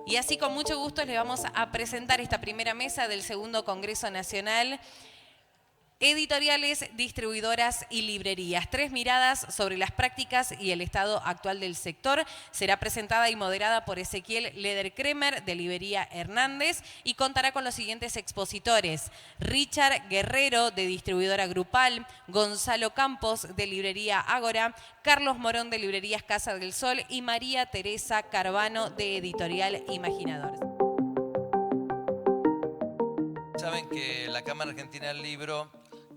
Y así con mucho gusto les vamos a presentar esta primera mesa del segundo Congreso Nacional Editoriales, distribuidoras y librerías. Tres miradas sobre las prácticas y el estado actual del sector. Será presentada y moderada por Ezequiel Lederkremer, de Librería Hernández, y contará con los siguientes expositores: Richard Guerrero, de Distribuidora Grupal; Gonzalo Campos, de Librería Ágora; Carlos Morón, de Librerías Casa del Sol; y María Teresa Carvano, de Editorial Imaginador. Saben que la Cámara Argentina del Libro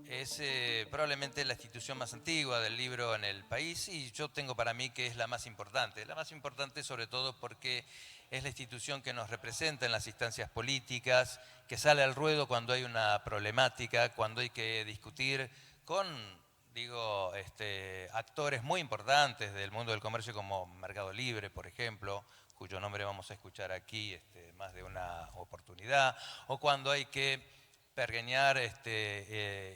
es probablemente la institución más antigua del libro en el país, y yo tengo para mí que es la más importante. La más importante sobre todo porque es la institución que nos representa en las instancias políticas, que sale al ruedo cuando hay una problemática, cuando hay que discutir con, actores muy importantes del mundo del comercio como Mercado Libre, por ejemplo, cuyo nombre vamos a escuchar aquí más de una oportunidad, o cuando hay que pergeñar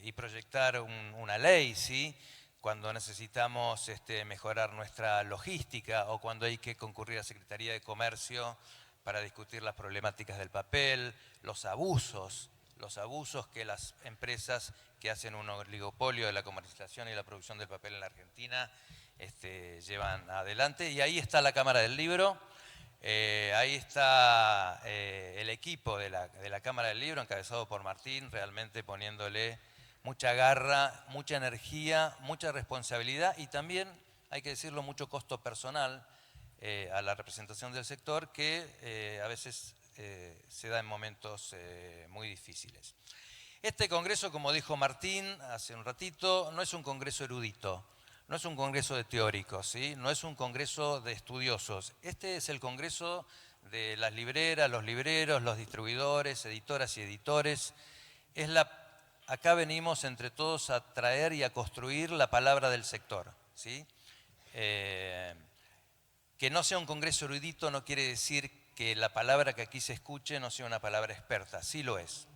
y proyectar una ley, ¿sí? Cuando necesitamos mejorar nuestra logística, o cuando hay que concurrir a Secretaría de Comercio para discutir las problemáticas del papel, los abusos que las empresas que hacen un oligopolio de la comercialización y la producción del papel en la Argentina llevan adelante. Y ahí está la Cámara del Libro. Ahí está el equipo de la Cámara del Libro, encabezado por Martín, realmente poniéndole mucha garra, mucha energía, mucha responsabilidad y también, hay que decirlo, mucho costo personal a la representación del sector, que a veces se da en momentos muy difíciles. Este congreso, como dijo Martín hace un ratito, no es un congreso erudito. No es un congreso de teóricos, ¿sí? No es un congreso de estudiosos. Este es el congreso de las libreras, los libreros, los distribuidores, editoras y editores. Acá venimos entre todos a traer y a construir la palabra del sector, ¿sí? Que no sea un congreso erudito no quiere decir que la palabra que aquí se escuche no sea una palabra experta, sí lo es.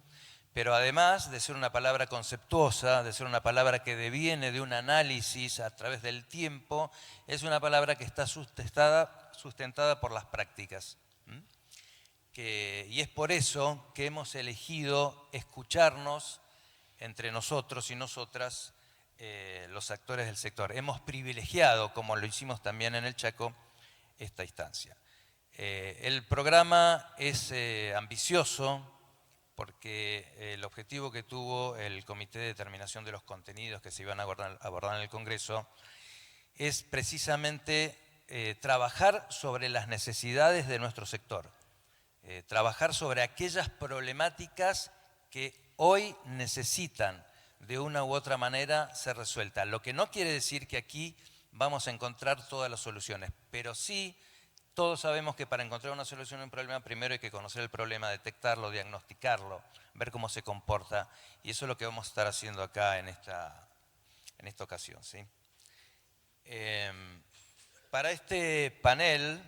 Pero además de ser una palabra conceptuosa, de ser una palabra que deviene de un análisis a través del tiempo, es una palabra que está sustentada por las prácticas. Y es por eso que hemos elegido escucharnos entre nosotros y nosotras, los actores del sector. Hemos privilegiado, como lo hicimos también en el Chaco, esta instancia. El programa es ambicioso, porque el objetivo que tuvo el Comité de Determinación de los Contenidos que se iban a abordar en el Congreso es precisamente trabajar sobre las necesidades de nuestro sector, trabajar sobre aquellas problemáticas que hoy necesitan de una u otra manera ser resueltas. Lo que no quiere decir que aquí vamos a encontrar todas las soluciones, pero sí todos sabemos que para encontrar una solución a un problema primero hay que conocer el problema, detectarlo, diagnosticarlo, ver cómo se comporta, y eso es lo que vamos a estar haciendo acá en esta ocasión, ¿sí? Para este panel,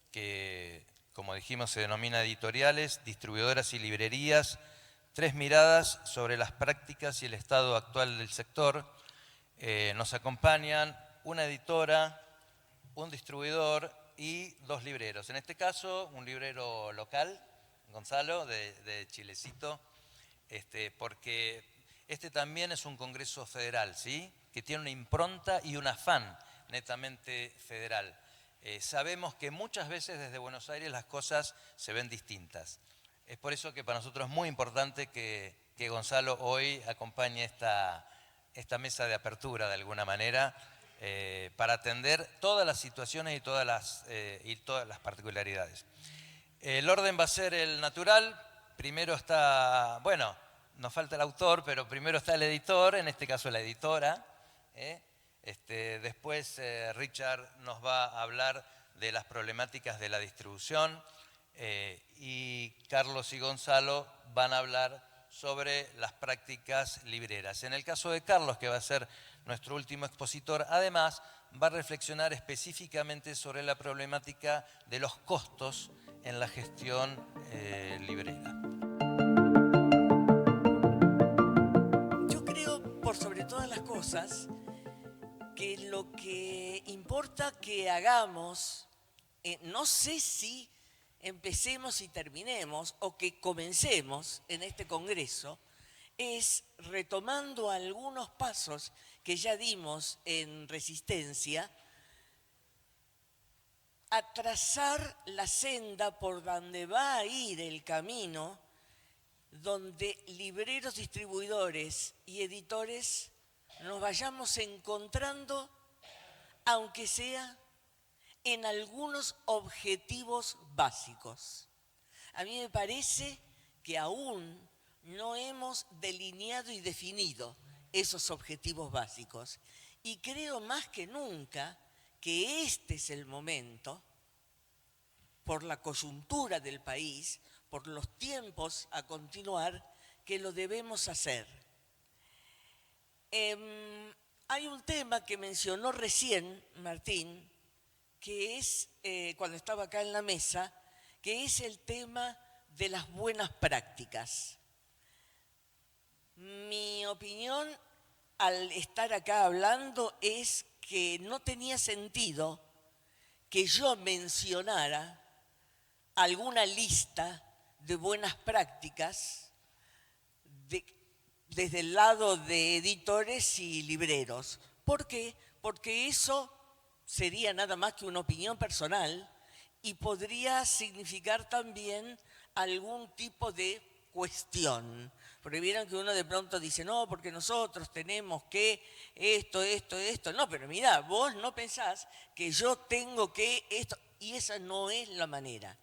que como dijimos se denomina Editoriales, Distribuidoras y Librerías, tres miradas sobre las prácticas y el estado actual del sector, nos acompañan una editora, un distribuidor y dos libreros. En este caso, un librero local, Gonzalo, de Chilecito, porque este también es un congreso federal, ¿sí? Que tiene una impronta y un afán netamente federal. Sabemos que muchas veces desde Buenos Aires las cosas se ven distintas. Es por eso que para nosotros es muy importante que Gonzalo hoy acompañe esta mesa de apertura de alguna manera, para atender todas las situaciones y todas las particularidades. El orden va a ser el natural. Primero está, bueno, nos falta el autor, pero primero está el editor, en este caso la editora. Después Richard nos va a hablar de las problemáticas de la distribución, y Carlos y Gonzalo van a hablar sobre las prácticas libreras. En el caso de Carlos, que va a ser nuestro último expositor, además va a reflexionar específicamente sobre la problemática de los costos en la gestión librera. Yo creo, por sobre todas las cosas, que lo que importa que hagamos, no sé si empecemos y terminemos, o que comencemos en este congreso, es retomando algunos pasos que ya dimos en Resistencia, a trazar la senda por donde va a ir el camino, donde libreros, distribuidores y editores nos vayamos encontrando, aunque sea en algunos objetivos básicos. A mí me parece que aún no hemos delineado y definido esos objetivos básicos. Y creo más que nunca que este es el momento, por la coyuntura del país, por los tiempos a continuar, que lo debemos hacer. Hay un tema que mencionó recién Martín, que es, cuando estaba acá en la mesa, que es el tema de las buenas prácticas. Mi opinión al estar acá hablando es que no tenía sentido que yo mencionara alguna lista de buenas prácticas desde el lado de editores y libreros. ¿Por qué? Porque eso sería nada más que una opinión personal y podría significar también algún tipo de cuestión. Porque vieron que uno de pronto dice, no, porque nosotros tenemos que esto. No, pero mirá, vos no pensás que yo tengo que esto. Y esa no es la manera.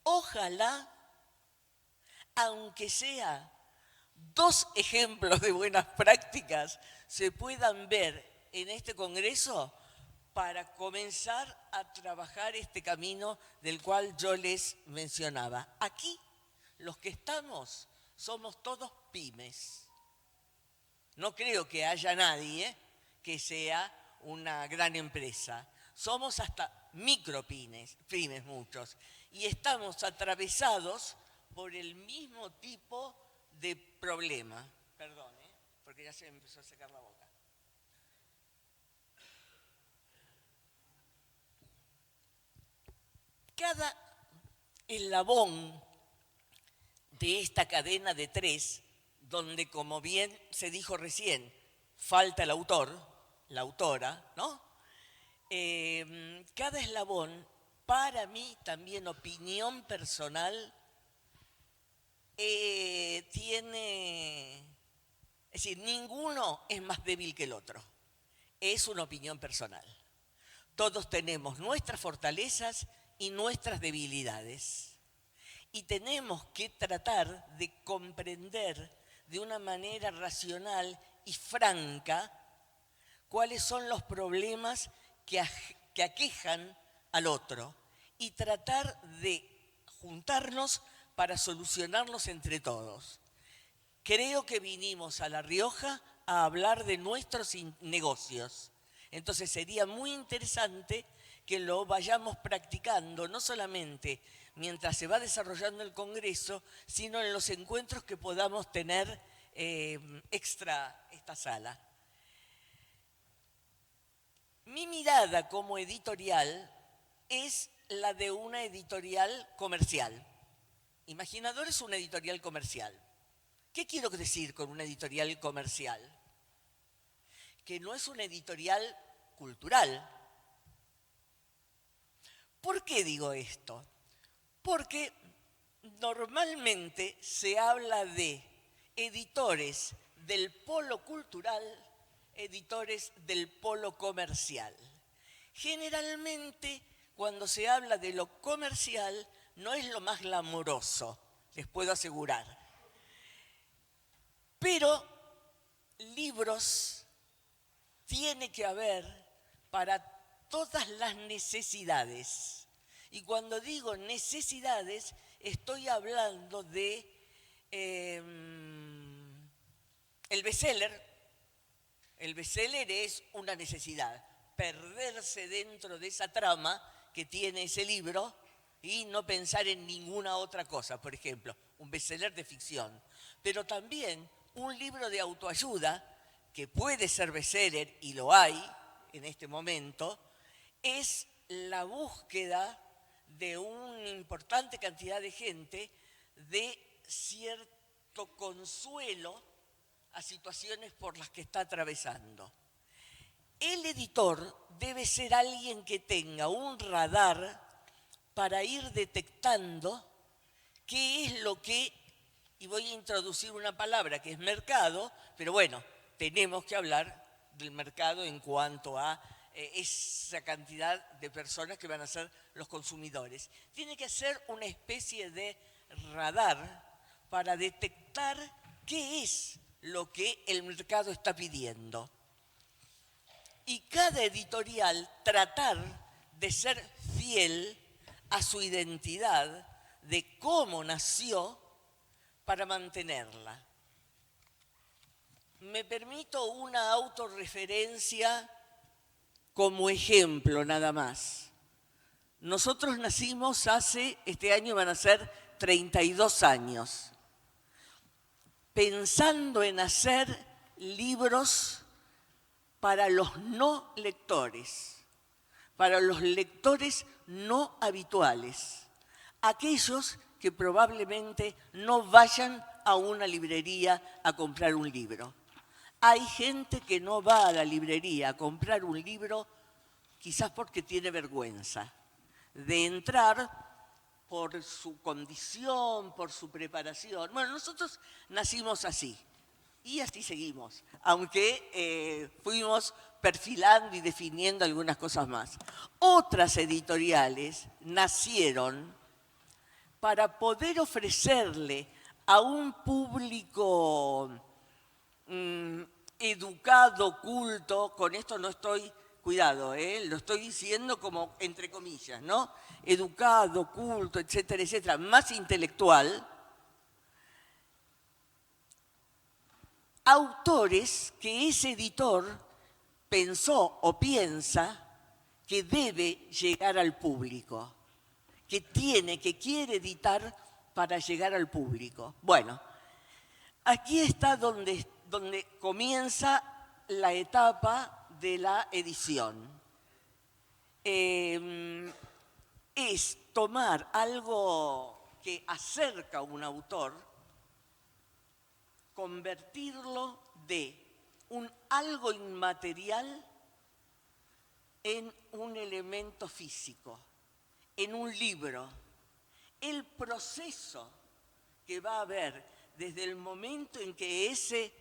Ojalá, aunque sea 2 ejemplos de buenas prácticas, se puedan ver en este congreso para comenzar a trabajar este camino del cual yo les mencionaba. Aquí, los que estamos, somos todos pymes. No creo que haya nadie que sea una gran empresa. Somos hasta micropymes, muchos. Y estamos atravesados por el mismo tipo de problema. Perdón, porque ya se me empezó a secar la boca. Cada eslabón de esta cadena de 3, donde, como bien se dijo recién, falta el autor, la autora, ¿no? Cada eslabón, para mí, también opinión personal, tiene... Es decir, ninguno es más débil que el otro. Es una opinión personal. Todos tenemos nuestras fortalezas y nuestras debilidades. Y tenemos que tratar de comprender de una manera racional y franca cuáles son los problemas que aquejan al otro y tratar de juntarnos para solucionarlos entre todos. Creo que vinimos a La Rioja a hablar de nuestros negocios. Entonces sería muy interesante que lo vayamos practicando, no solamente mientras se va desarrollando el Congreso, sino en los encuentros que podamos tener extra esta sala. Mi mirada como editorial es la de una editorial comercial. Imaginador es una editorial comercial. ¿Qué quiero decir con una editorial comercial? Que no es una editorial cultural. ¿Por qué digo esto? Porque normalmente se habla de editores del polo cultural, editores del polo comercial. Generalmente, cuando se habla de lo comercial, no es lo más glamoroso, les puedo asegurar. Pero libros tiene que haber para todas las necesidades. Y cuando digo necesidades, estoy hablando de el bestseller. El bestseller es una necesidad, perderse dentro de esa trama que tiene ese libro y no pensar en ninguna otra cosa. Por ejemplo, un bestseller de ficción. Pero también un libro de autoayuda, que puede ser bestseller y lo hay en este momento, es la búsqueda de una importante cantidad de gente de cierto consuelo a situaciones por las que está atravesando. El editor debe ser alguien que tenga un radar para ir detectando qué es lo que, y voy a introducir una palabra que es mercado, pero bueno, tenemos que hablar del mercado en cuanto a esa cantidad de personas que van a ser los consumidores. Tiene que ser una especie de radar para detectar qué es lo que el mercado está pidiendo. Y cada editorial tratar de ser fiel a su identidad, de cómo nació, para mantenerla. Me permito una autorreferencia como ejemplo nada más. Nosotros nacimos este año van a ser 32 años, pensando en hacer libros para los no lectores, para los lectores no habituales, aquellos que probablemente no vayan a una librería a comprar un libro. Hay gente que no va a la librería a comprar un libro quizás porque tiene vergüenza de entrar por su condición, por su preparación. Bueno, nosotros nacimos así y así seguimos, aunque fuimos perfilando y definiendo algunas cosas más. Otras editoriales nacieron para poder ofrecerle a un público educado, culto, con esto no estoy, cuidado, lo estoy diciendo como entre comillas, ¿no? Educado, culto, etcétera, etcétera, más intelectual, autores que ese editor pensó o piensa que debe llegar al público, que quiere editar para llegar al público. Bueno, aquí está donde comienza la etapa de la edición. Es tomar algo que acerca a un autor, convertirlo de un algo inmaterial en un elemento físico, en un libro. El proceso que va a haber desde el momento en que ese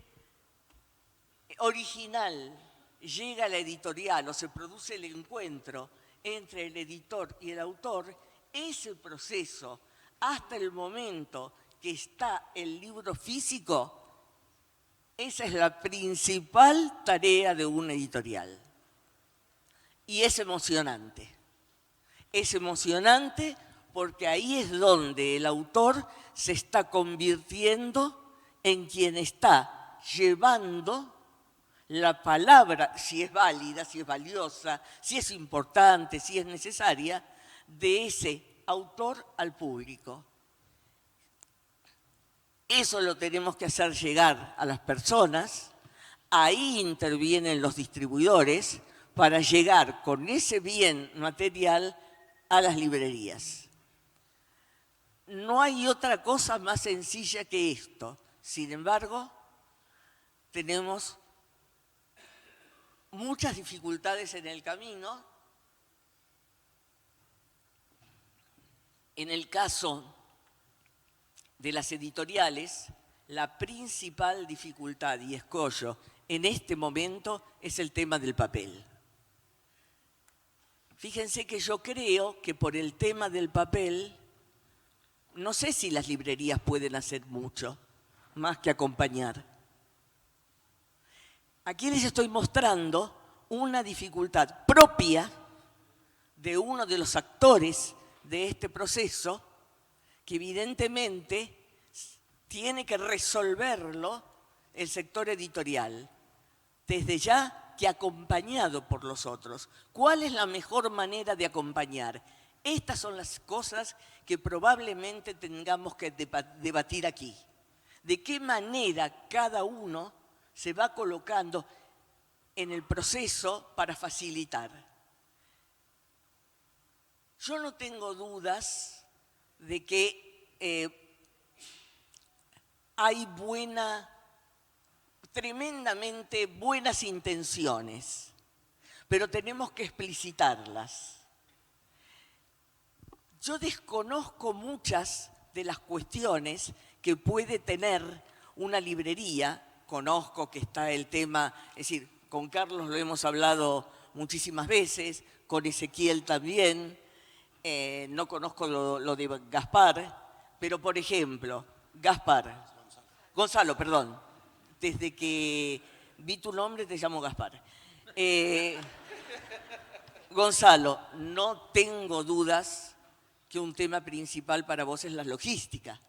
original llega a la editorial o se produce el encuentro entre el editor y el autor, ese proceso hasta el momento que está el libro físico, esa es la principal tarea de una editorial. Y es emocionante. Es emocionante porque ahí es donde el autor se está convirtiendo en quien está llevando la palabra, si es válida, si es valiosa, si es importante, si es necesaria, de ese autor al público. Eso lo tenemos que hacer llegar a las personas, ahí intervienen los distribuidores para llegar con ese bien material a las librerías. No hay otra cosa más sencilla que esto. Sin embargo, tenemos muchas dificultades en el camino. En el caso de las editoriales, la principal dificultad y escollo en este momento es el tema del papel. Fíjense que yo creo que por el tema del papel, no sé si las librerías pueden hacer mucho, más que acompañar. Aquí les estoy mostrando una dificultad propia de uno de los actores de este proceso, que evidentemente tiene que resolverlo el sector editorial, desde ya que acompañado por los otros. ¿Cuál es la mejor manera de acompañar? Estas son las cosas que probablemente tengamos que debatir aquí. ¿De qué manera cada uno se va colocando en el proceso para facilitar? Yo no tengo dudas de que hay tremendamente buenas intenciones, pero tenemos que explicitarlas. Yo desconozco muchas de las cuestiones que puede tener una librería. Conozco que está el tema, es decir, con Carlos lo hemos hablado muchísimas veces, con Ezequiel también, no conozco lo de Gaspar, pero por ejemplo, Gonzalo, perdón, desde que vi tu nombre te llamo Gaspar. Gonzalo, no tengo dudas que un tema principal para vos es la logística.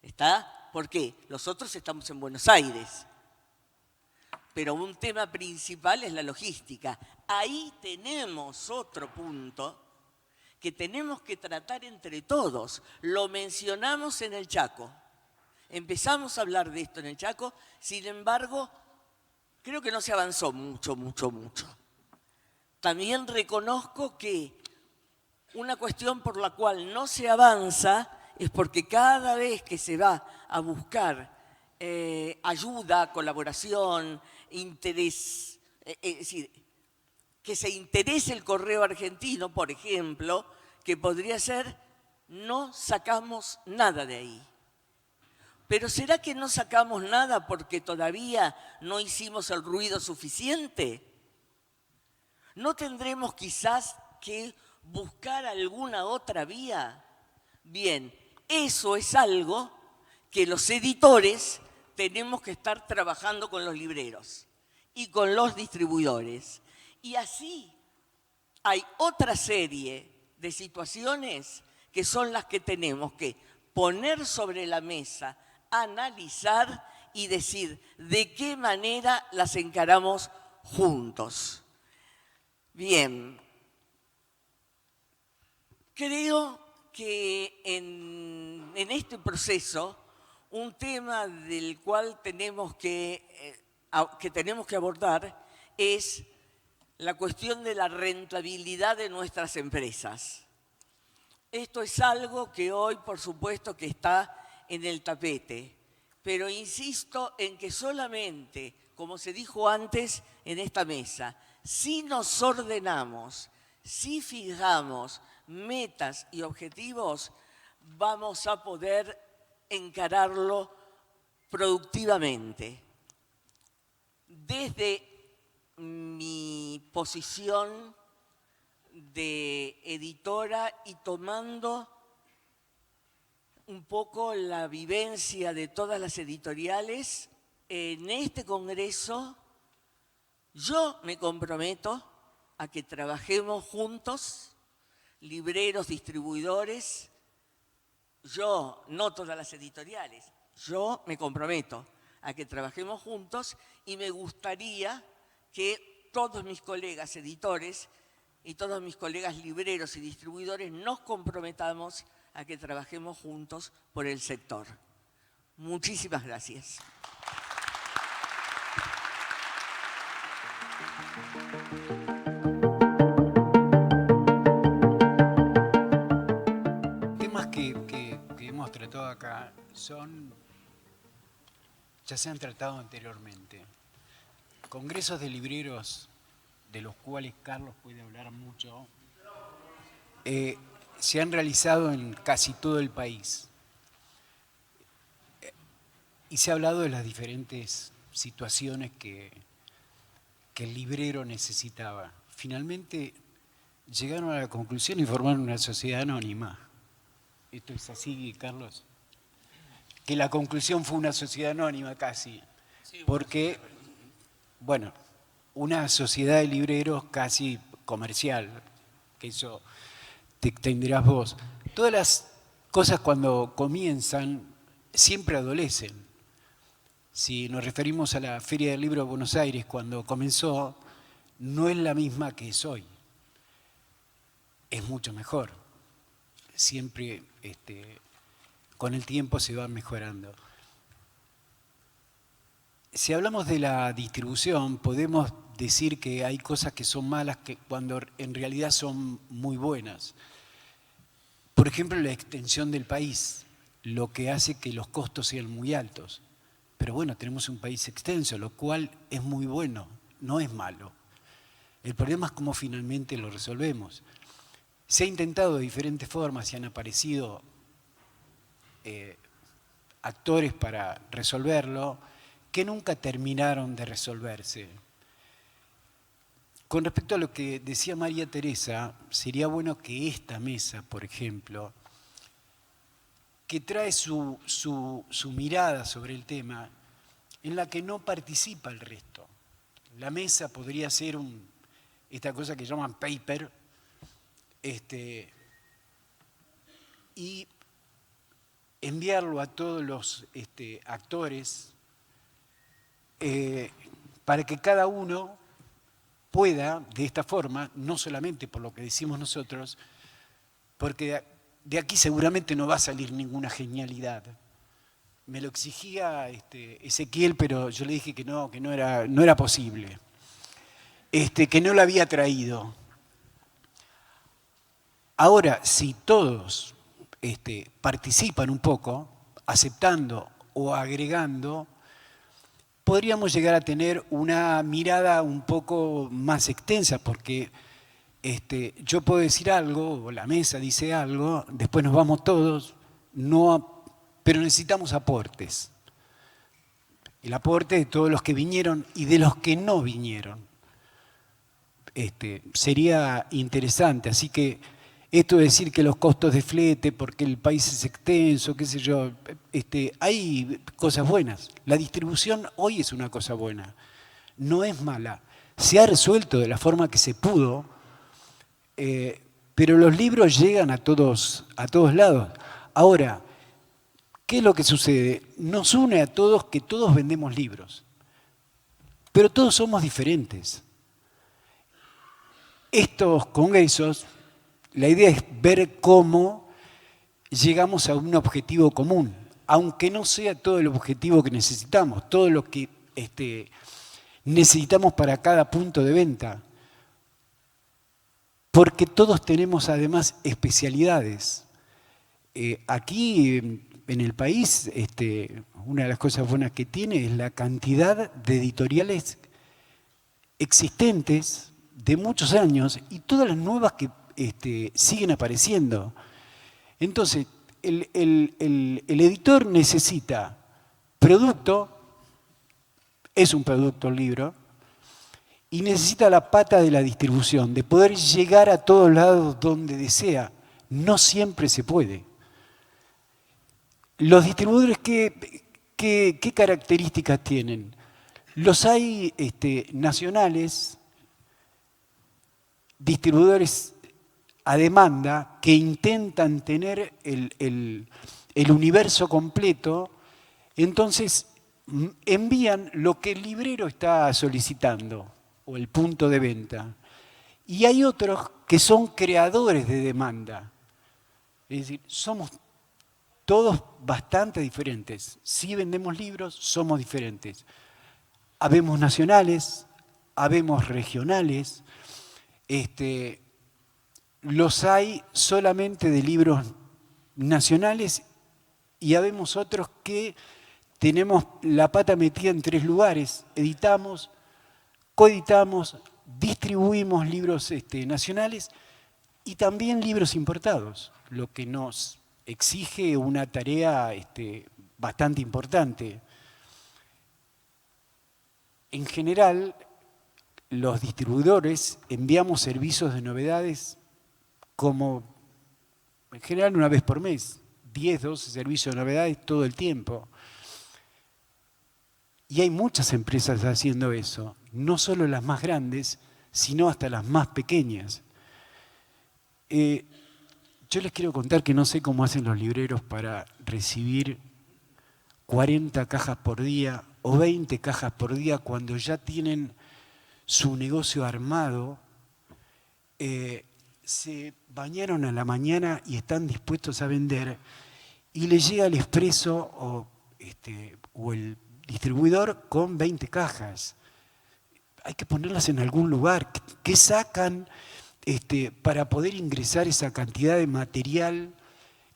¿Está? ¿Por qué? Nosotros estamos en Buenos Aires, pero un tema principal es la logística. Ahí tenemos otro punto que tenemos que tratar entre todos. Lo mencionamos en el Chaco. Empezamos a hablar de esto en el Chaco, sin embargo, creo que no se avanzó mucho. También reconozco que una cuestión por la cual no se avanza es porque cada vez que se va a buscar ayuda, colaboración, interés, es decir, que se interese el correo argentino, por ejemplo, que podría ser, no sacamos nada de ahí. Pero ¿será que no sacamos nada porque todavía no hicimos el ruido suficiente? ¿No tendremos quizás que buscar alguna otra vía? Bien, eso es algo que los editores tenemos que estar trabajando con los libreros y con los distribuidores. Y así hay otra serie de situaciones que son las que tenemos que poner sobre la mesa, analizar y decir de qué manera las encaramos juntos. Bien, creo que en este proceso un tema del cual tenemos que abordar es la cuestión de la rentabilidad de nuestras empresas. Esto es algo que hoy, por supuesto, que está en el tapete, pero insisto en que solamente, como se dijo antes en esta mesa, si nos ordenamos, si fijamos metas y objetivos, vamos a poder encararlo productivamente. Desde mi posición de editora y tomando un poco la vivencia de todas las editoriales, en este congreso yo me comprometo a que trabajemos juntos, libreros, distribuidores, yo, no todas las editoriales, yo me comprometo a que trabajemos juntos y me gustaría que todos mis colegas editores y todos mis colegas libreros y distribuidores nos comprometamos a que trabajemos juntos por el sector. Muchísimas gracias. Temas que hemos tratado acá ya se han tratado anteriormente. Congresos de libreros, de los cuales Carlos puede hablar mucho, se han realizado en casi todo el país. Y se ha hablado de las diferentes situaciones que el librero necesitaba. Finalmente llegaron a la conclusión y formaron una sociedad anónima. ¿Esto es así, Carlos? Que la conclusión fue una sociedad anónima casi. Porque, bueno, una sociedad de libreros casi comercial, que eso te entenderás vos. Todas las cosas cuando comienzan siempre adolecen. Si nos referimos a la Feria del Libro de Buenos Aires, cuando comenzó, no es la misma que es hoy. Es mucho mejor. Siempre con el tiempo se va mejorando. Si hablamos de la distribución, podemos decir que hay cosas que son malas cuando en realidad son muy buenas. Por ejemplo, la extensión del país, lo que hace que los costos sean muy altos. Pero bueno, tenemos un país extenso, lo cual es muy bueno, no es malo. El problema es cómo finalmente lo resolvemos. Se ha intentado de diferentes formas, se han aparecido actores para resolverlo, que nunca terminaron de resolverse. Con respecto a lo que decía María Teresa, sería bueno que esta mesa, por ejemplo, que trae su mirada sobre el tema, en la que no participa el resto. La mesa podría ser esta cosa que llaman paper, y enviarlo a todos los actores para que cada uno pueda, de esta forma, no solamente por lo que decimos nosotros, porque de aquí seguramente no va a salir ninguna genialidad. Me lo exigía Ezequiel, pero yo le dije que no era posible, que no lo había traído. Ahora, si todos participan un poco, aceptando o agregando, podríamos llegar a tener una mirada un poco más extensa, porque yo puedo decir algo, o la mesa dice algo, después nos vamos todos, pero necesitamos aportes. El aporte de todos los que vinieron y de los que no vinieron. Sería interesante, así que esto de decir que los costos de flete, porque el país es extenso, qué sé yo, hay cosas buenas. La distribución hoy es una cosa buena, no es mala. Se ha resuelto de la forma que se pudo, pero los libros llegan a todos lados. Ahora, ¿qué es lo que sucede? Nos une a todos que todos vendemos libros, pero todos somos diferentes. Estos congresos, la idea es ver cómo llegamos a un objetivo común, aunque no sea todo el objetivo que necesitamos, todo lo que necesitamos para cada punto de venta, porque todos tenemos además especialidades. Aquí en el país, una de las cosas buenas que tiene es la cantidad de editoriales existentes de muchos años y todas las nuevas que siguen apareciendo. Entonces, el editor necesita producto, es un producto el libro, y necesita la pata de la distribución, de poder llegar a todos lados donde desea. No siempre se puede. Los distribuidores, ¿qué características tienen? Los hay nacionales, distribuidores a demanda que intentan tener el universo completo, entonces envían lo que el librero está solicitando o el punto de venta. Y hay otros que son creadores de demanda. Es decir, somos todos bastante diferentes. Si vendemos libros, somos diferentes. Habemos nacionales, habemos regionales, los hay solamente de libros nacionales y habemos otros que tenemos la pata metida en 3 lugares. Editamos, coeditamos, distribuimos libros nacionales y también libros importados, lo que nos exige una tarea bastante importante. En general, los distribuidores enviamos servicios de novedades como, en general, una vez por mes, 10, 12 servicios de novedades todo el tiempo. Y hay muchas empresas haciendo eso, no solo las más grandes, sino hasta las más pequeñas. Yo les quiero contar que no sé cómo hacen los libreros para recibir 40 cajas por día o 20 cajas por día cuando ya tienen su negocio armado, se bañaron a la mañana y están dispuestos a vender y les llega el expreso o el distribuidor con 20 cajas. Hay que ponerlas en algún lugar. ¿Qué sacan para poder ingresar esa cantidad de material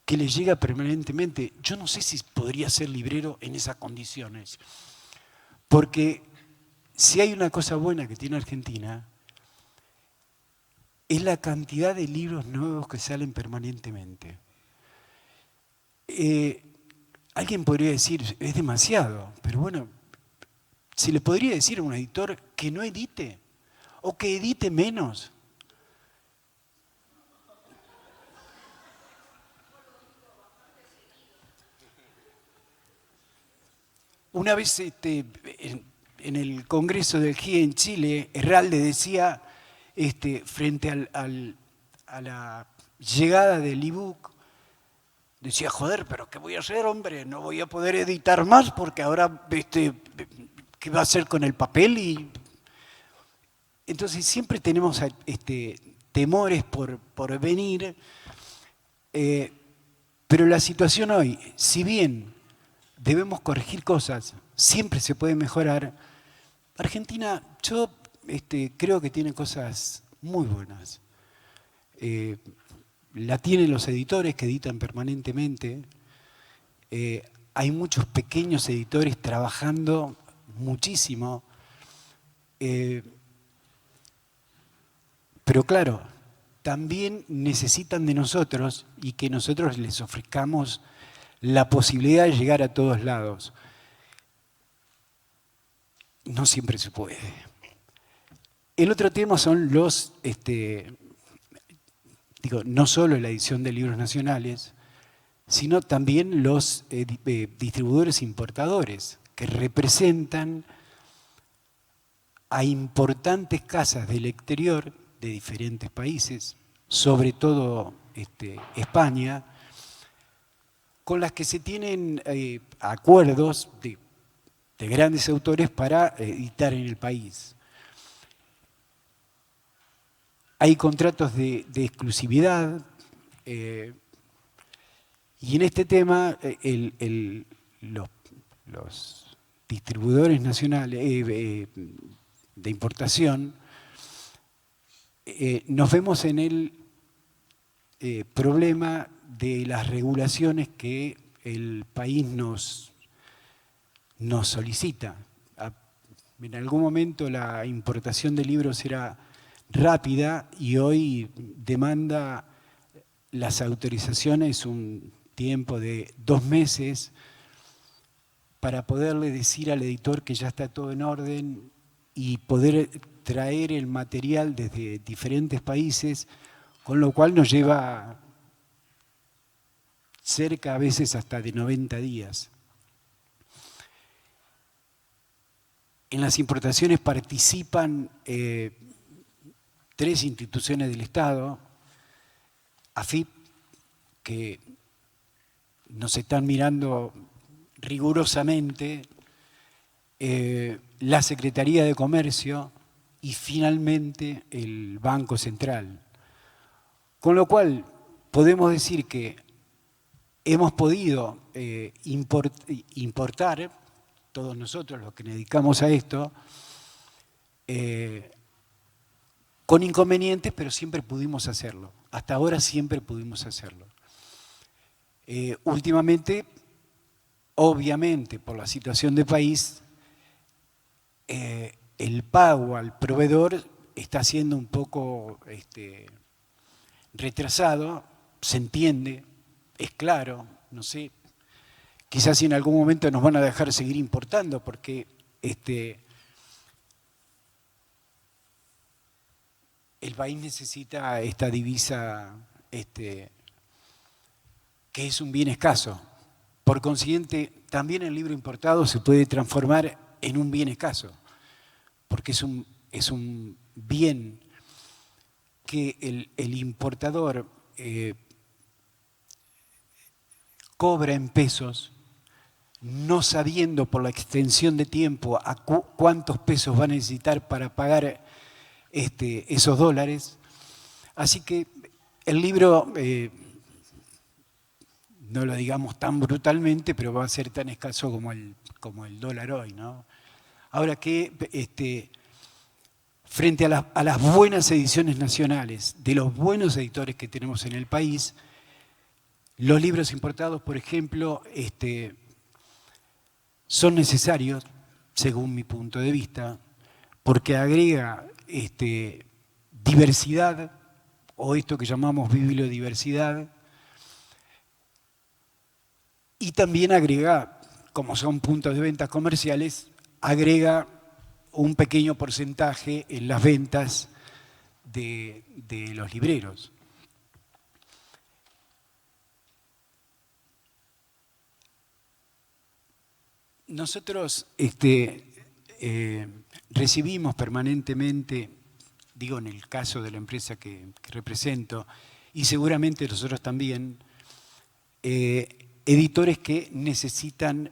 que les llega permanentemente? Yo no sé si podría ser librero en esas condiciones. Porque si hay una cosa buena que tiene Argentina, es la cantidad de libros nuevos que salen permanentemente. Alguien podría decir, es demasiado, pero bueno, se le podría decir a un editor que no edite, o que edite menos. Una vez en el Congreso del GIE en Chile, Herralde decía, frente a la llegada del ebook, decía, joder, pero ¿qué voy a hacer, hombre? No voy a poder editar más porque ahora, ¿qué va a hacer con el papel? Entonces siempre tenemos temores por venir, pero la situación hoy, si bien debemos corregir cosas, siempre se puede mejorar. Argentina, yo creo que tiene cosas muy buenas. La tienen los editores que editan permanentemente. Hay muchos pequeños editores trabajando muchísimo. Pero claro, también necesitan de nosotros y que nosotros les ofrezcamos la posibilidad de llegar a todos lados. No siempre se puede. El otro tema son los, no solo la edición de libros nacionales, sino también los distribuidores importadores, que representan a importantes casas del exterior de diferentes países, sobre todo España, con las que se tienen acuerdos de grandes autores para editar en el país. Hay contratos de exclusividad y en este tema los distribuidores nacionales de importación nos vemos en el problema de las regulaciones que el país nos solicita. En algún momento la importación de libros era rápida y hoy demanda las autorizaciones un tiempo de 2 meses para poderle decir al editor que ya está todo en orden y poder traer el material desde diferentes países, con lo cual nos lleva cerca a veces hasta de 90 días. En las importaciones participan 3 instituciones del Estado, AFIP, que nos están mirando rigurosamente, la Secretaría de Comercio y finalmente el Banco Central. Con lo cual podemos decir que hemos podido importar, todos nosotros los que nos dedicamos a esto, con inconvenientes, pero siempre pudimos hacerlo. Hasta ahora siempre pudimos hacerlo. Últimamente, obviamente, por la situación del país, el pago al proveedor está siendo un poco retrasado, se entiende, es claro, no sé, quizás en algún momento nos van a dejar seguir importando porque el país necesita esta divisa que es un bien escaso. Por consiguiente, también el libro importado se puede transformar en un bien escaso, porque es un bien que el importador cobra en pesos, no sabiendo por la extensión de tiempo a cuántos pesos va a necesitar para pagar esos dólares. Así que el libro, no lo digamos tan brutalmente, pero va a ser tan escaso como como el dólar hoy, ¿no? Ahora que frente a las buenas ediciones nacionales, de los buenos editores que tenemos en el país, los libros importados, por ejemplo, son necesarios, según mi punto de vista, porque agrega diversidad, o esto que llamamos bibliodiversidad, y también agrega, como son puntos de ventas comerciales, agrega un pequeño porcentaje en las ventas de los libreros. Nosotros recibimos permanentemente, digo en el caso de la empresa que represento, y seguramente nosotros también, editores que necesitan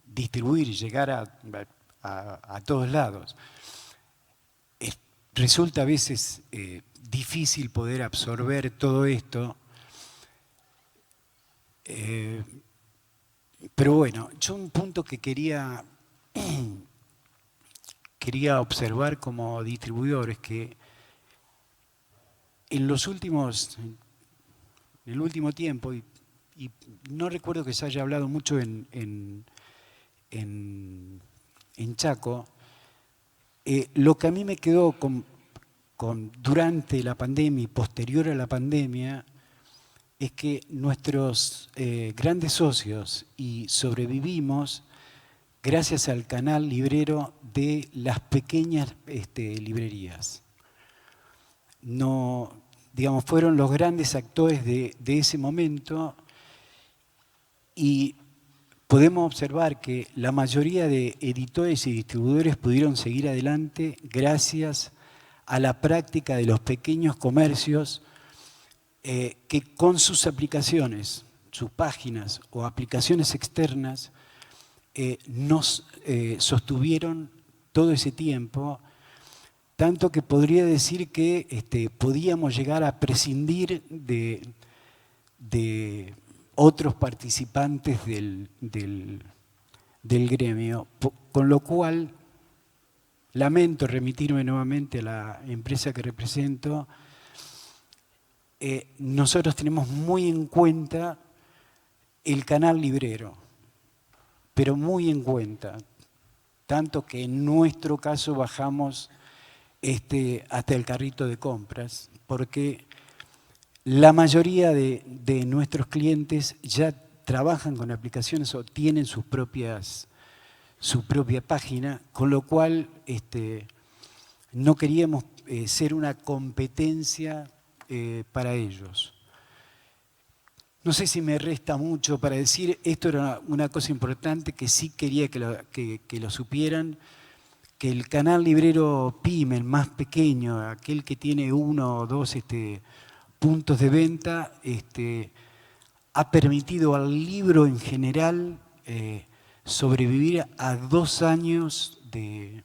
distribuir y llegar a todos lados. Resulta a veces difícil poder absorber todo esto, pero bueno, yo un punto que quería observar como distribuidor es que en el último tiempo, y no recuerdo que se haya hablado mucho en Chaco, lo que a mí me quedó durante la pandemia y posterior a la pandemia es que nuestros grandes socios y sobrevivimos gracias al canal librero de las pequeñas librerías. No, digamos, fueron los grandes actores de ese momento y podemos observar que la mayoría de editores y distribuidores pudieron seguir adelante gracias a la práctica de los pequeños comercios que con sus aplicaciones, sus páginas o aplicaciones externas nos sostuvieron todo ese tiempo, tanto que podría decir que podíamos llegar a prescindir de otros participantes del gremio, con lo cual lamento remitirme nuevamente a la empresa que represento. Nosotros tenemos muy en cuenta el canal librero, pero muy en cuenta, tanto que en nuestro caso bajamos hasta el carrito de compras, porque la mayoría de nuestros clientes ya trabajan con aplicaciones o tienen su propia página, con lo cual no queríamos ser una competencia para ellos. No sé si me resta mucho para decir, esto era una cosa importante que sí quería que lo supieran, que el canal librero PYME, el más pequeño, aquel que tiene 1 o 2 puntos de venta, ha permitido al libro en general sobrevivir a 2 años de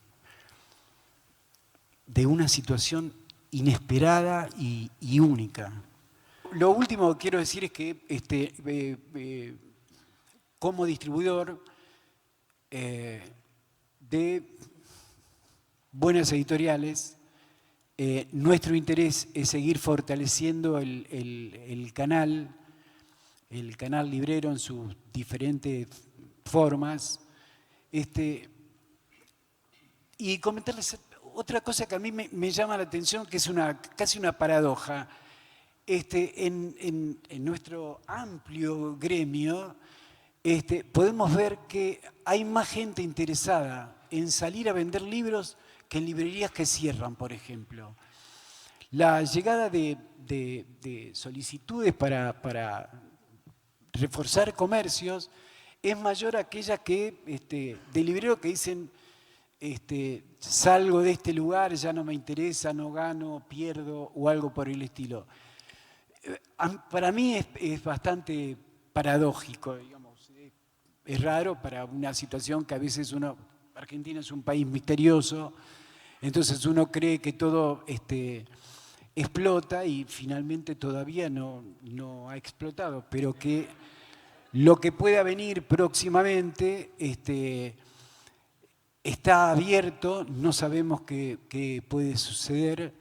una situación inesperada y única. Lo último que quiero decir es que como distribuidor de buenas editoriales, nuestro interés es seguir fortaleciendo el canal librero en sus diferentes formas. Y comentarles otra cosa que a mí me llama la atención, que es casi una paradoja. En nuestro amplio gremio podemos ver que hay más gente interesada en salir a vender libros que en librerías que cierran, por ejemplo. La llegada de solicitudes para reforzar comercios es mayor a aquella que de libreros que dicen salgo de este lugar, ya no me interesa, no gano, pierdo o algo por el estilo. Para mí es bastante paradójico, digamos. Es raro para una situación que a veces Argentina es un país misterioso, entonces uno cree que todo explota y finalmente todavía no ha explotado, pero que Lo que pueda venir próximamente está abierto, no sabemos qué puede suceder,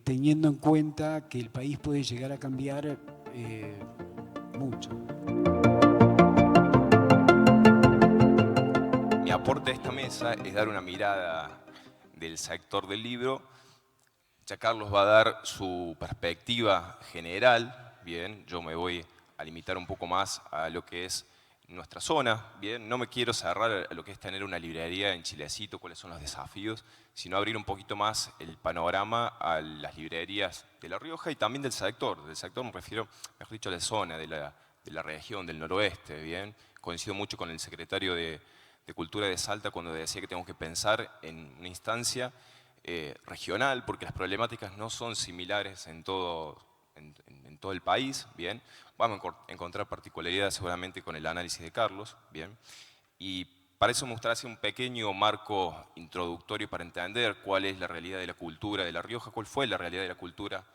teniendo en cuenta que el país puede llegar a cambiar mucho. Mi aporte a esta mesa es dar una mirada del sector del libro. Ya Carlos va a dar su perspectiva general, bien, yo me voy a limitar un poco más a lo que es nuestra zona, bien, no me quiero cerrar a lo que es tener una librería en Chilecito, cuáles son los desafíos, sino abrir un poquito más el panorama a las librerías de La Rioja y también del sector me refiero, mejor dicho, a la zona de la región, del noroeste, bien, coincido mucho con el secretario de Cultura de Salta cuando decía que tenemos que pensar en una instancia regional, porque las problemáticas no son similares en todo el país, bien. Vamos a encontrar particularidades seguramente con el análisis de Carlos, bien. Y para eso me gustaría hacer un pequeño marco introductorio para entender cuál es la realidad de la cultura de La Rioja, cuál fue la realidad de la cultura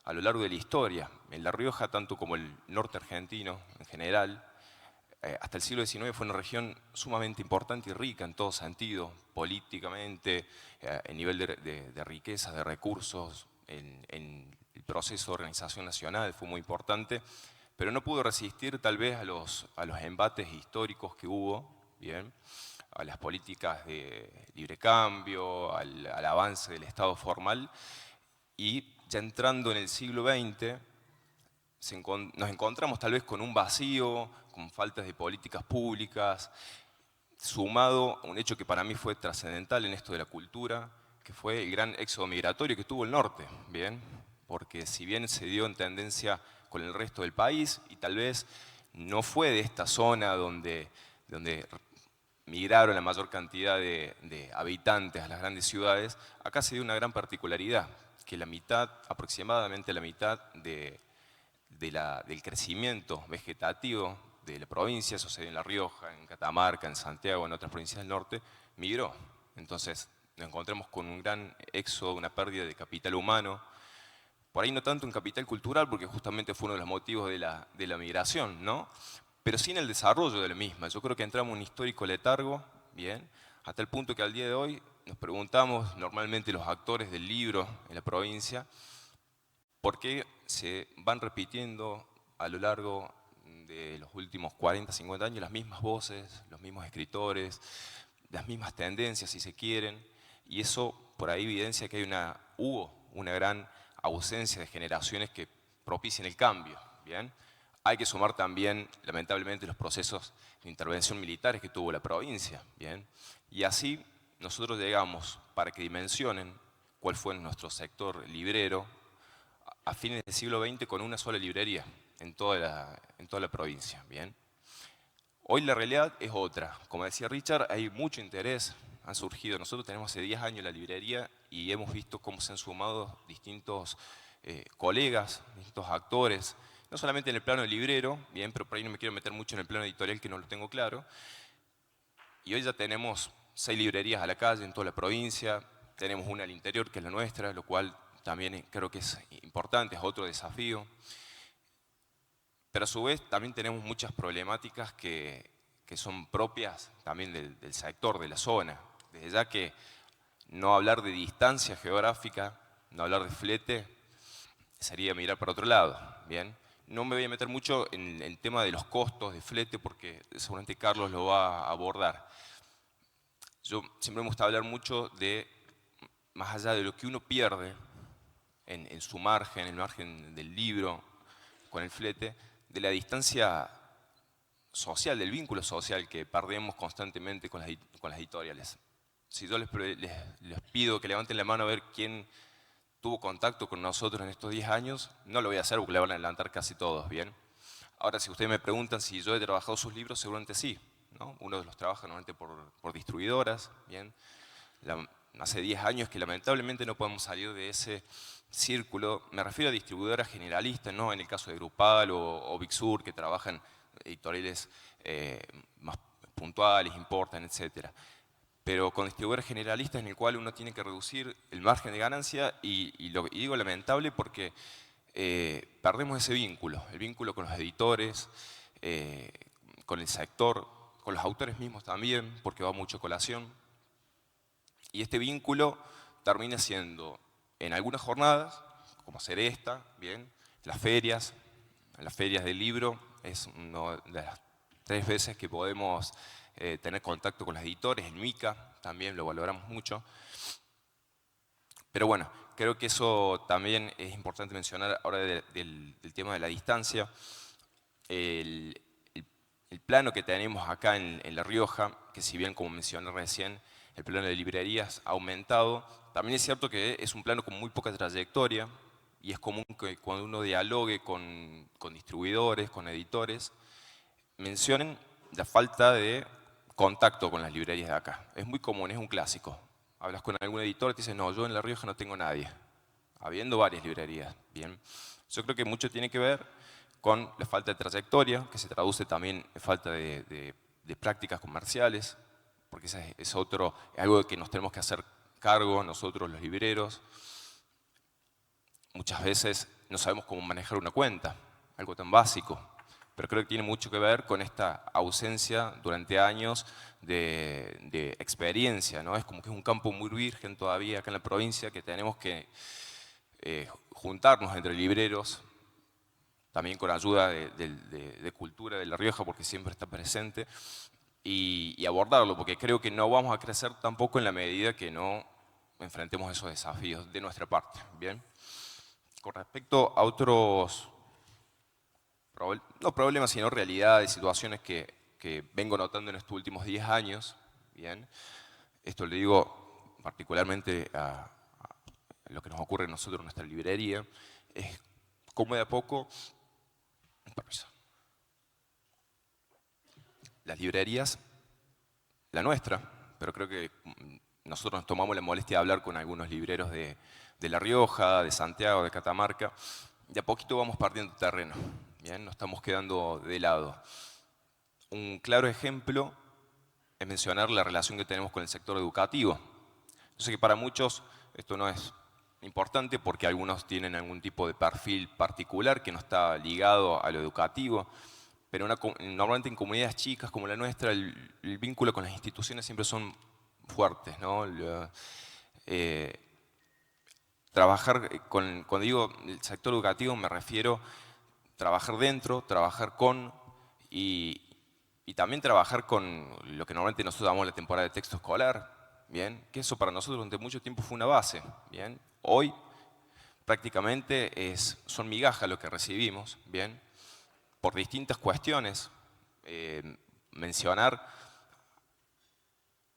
a lo largo de la historia. En La Rioja, tanto como el norte argentino en general, hasta el siglo XIX fue una región sumamente importante y rica en todo sentido, políticamente, en nivel de riqueza, de recursos, en el proceso de organización nacional fue muy importante, pero no pudo resistir tal vez a los embates históricos que hubo, bien, a las políticas de libre cambio, al avance del Estado formal, y ya entrando en el siglo XX, nos encontramos tal vez con un vacío, con faltas de políticas públicas, sumado a un hecho que para mí fue trascendental en esto de la cultura, que fue el gran éxodo migratorio que tuvo el norte, ¿bien? Porque si bien se dio en tendencia con el resto del país, y tal vez no fue de esta zona donde migraron la mayor cantidad de habitantes a las grandes ciudades, acá se dio una gran particularidad, que la mitad, aproximadamente la mitad del crecimiento vegetativo de la provincia, eso se dio en La Rioja, en Catamarca, en Santiago, en otras provincias del norte, migró. Entonces nos encontramos con un gran éxodo, una pérdida de capital humano, por ahí no tanto en capital cultural, porque justamente fue uno de los motivos de la migración, ¿no? Pero sí en el desarrollo de la misma. Yo creo que entramos en un histórico letargo, bien, hasta el punto que al día de hoy nos preguntamos, normalmente los actores del libro en la provincia, por qué se van repitiendo a lo largo de los últimos 40, 50 años las mismas voces, los mismos escritores, las mismas tendencias, si se quieren, y eso por ahí evidencia que hubo una gran ausencia de generaciones que propicien el cambio, ¿bien? Hay que sumar también, lamentablemente, los procesos de intervención militares que tuvo la provincia, ¿bien? Y así nosotros llegamos, para que dimensionen cuál fue nuestro sector librero, a fines del siglo XX con una sola librería en toda la provincia, ¿bien? Hoy la realidad es otra. Como decía Richard, hay mucho interés, han surgido. Nosotros tenemos hace 10 años la librería y hemos visto cómo se han sumado distintos colegas, distintos actores, no solamente en el plano librero, bien, pero por ahí no me quiero meter mucho en el plano editorial que no lo tengo claro. Y hoy ya tenemos 6 librerías a la calle en toda la provincia, tenemos una al interior que es la nuestra, lo cual también creo que es importante, es otro desafío. Pero a su vez también tenemos muchas problemáticas que son propias también del sector, de la zona. Desde ya que no hablar de distancia geográfica, no hablar de flete, sería mirar para otro lado, ¿bien? No me voy a meter mucho en el tema de los costos de flete porque seguramente Carlos lo va a abordar. Yo siempre me gusta hablar mucho de, más allá de lo que uno pierde en su margen, el margen del libro, con el flete, de la distancia social, del vínculo social que perdemos constantemente con las editoriales. Si yo les pido que levanten la mano a ver quién tuvo contacto con nosotros en estos 10 años, no lo voy a hacer porque le van a levantar casi todos, ¿bien? Ahora, si ustedes me preguntan si yo he trabajado sus libros, seguramente sí, ¿no? Uno los trabaja normalmente por distribuidoras, ¿bien? Hace 10 años que lamentablemente no podemos salir de ese círculo. Me refiero a distribuidoras generalistas, no en el caso de Grupal o Big Sur, que trabajan editoriales más puntuales, importan, etc. Pero con distribuidores generalistas en el cual uno tiene que reducir el margen de ganancia y digo lamentable porque perdemos ese vínculo, el vínculo con los editores, con el sector, con los autores mismos también, porque va mucho colación. Y este vínculo termina siendo, en algunas jornadas, como ser esta, bien, las ferias del libro, es una de las 3 veces que podemos tener contacto con los editores, el MICA también lo valoramos mucho. Pero bueno, creo que eso también es importante mencionar ahora del tema de la distancia. El plano que tenemos acá en La Rioja, que si bien como mencioné recién, el plano de librerías ha aumentado, también es cierto que es un plano con muy poca trayectoria y es común que cuando uno dialogue con distribuidores, con editores, mencionen la falta de contacto con las librerías de acá. Es muy común, es un clásico. Hablas con algún editor y te dicen, no, yo en La Rioja no tengo nadie, habiendo varias librerías. Bien. Yo creo que mucho tiene que ver con la falta de trayectoria, que se traduce también en falta de prácticas comerciales, porque es algo que nos tenemos que hacer cargo nosotros los libreros. Muchas veces no sabemos cómo manejar una cuenta, algo tan básico, pero creo que tiene mucho que ver con esta ausencia durante años de experiencia, ¿no? Es como que es un campo muy virgen todavía acá en la provincia, que tenemos que juntarnos entre libreros, también con ayuda de Cultura de La Rioja, porque siempre está presente, y abordarlo, porque creo que no vamos a crecer tampoco en la medida que no enfrentemos esos desafíos de nuestra parte. ¿Bien? Con respecto a otros, no problemas, sino realidades, situaciones que vengo notando en estos últimos 10 años, ¿bien? Esto le digo particularmente a lo que nos ocurre a nosotros en nuestra librería, es cómo de a poco, las librerías, la nuestra, pero creo que nosotros nos tomamos la molestia de hablar con algunos libreros de La Rioja, de Santiago, de Catamarca, de a poquito vamos perdiendo terreno, ¿bien? Nos estamos quedando de lado. Un claro ejemplo es mencionar la relación que tenemos con el sector educativo. Yo sé que para muchos esto no es importante porque algunos tienen algún tipo de perfil particular que no está ligado a lo educativo, pero normalmente en comunidades chicas como la nuestra el vínculo con las instituciones siempre son fuertes, ¿no? Trabajar cuando digo el sector educativo me refiero a trabajar dentro, trabajar con y también trabajar con lo que normalmente nosotros llamamos la temporada de texto escolar, ¿bien? Que eso para nosotros durante mucho tiempo fue una base, ¿bien? Hoy prácticamente son migajas lo que recibimos, ¿bien? Por distintas cuestiones. Mencionar,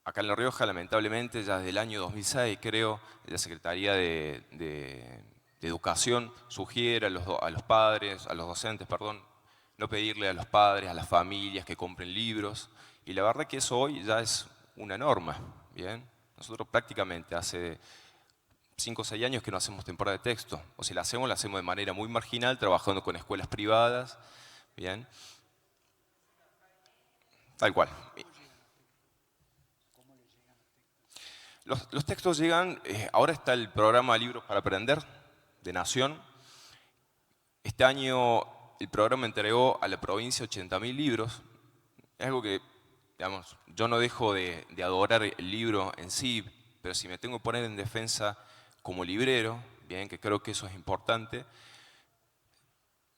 acá en La Rioja lamentablemente ya desde el año 2006 creo, la Secretaría de Educación sugiere a los padres, a los docentes, perdón, no pedirle a los padres, a las familias que compren libros, y la verdad que eso hoy ya es una norma, ¿bien? Nosotros prácticamente hace 5 o 6 años que no hacemos temporada de texto, o si la hacemos de manera muy marginal, trabajando con escuelas privadas, ¿bien? Tal cual. Los textos llegan, ahora está el programa Libros para Aprender de Nación. Este año el programa entregó a la provincia 80.000 libros. Es algo que, digamos, yo no dejo de adorar el libro en sí, pero si me tengo que poner en defensa como librero, bien, que creo que eso es importante,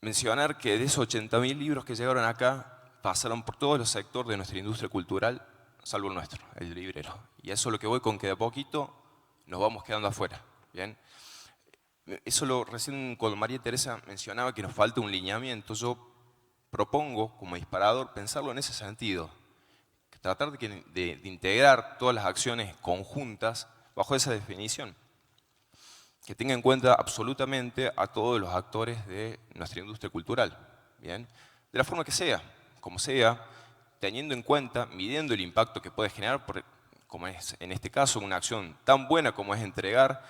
mencionar que de esos 80.000 libros que llegaron acá, pasaron por todos los sectores de nuestra industria cultural, salvo el nuestro, el librero. Y eso es lo que voy con que de a poquito nos vamos quedando afuera, ¿bien? Eso recién cuando María Teresa mencionaba que nos falta un lineamiento, yo propongo como disparador pensarlo en ese sentido, tratar de integrar todas las acciones conjuntas bajo esa definición, que tenga en cuenta absolutamente a todos los actores de nuestra industria cultural, ¿bien? De la forma que sea, como sea, teniendo en cuenta, midiendo el impacto que puede generar, como es en este caso una acción tan buena como es entregar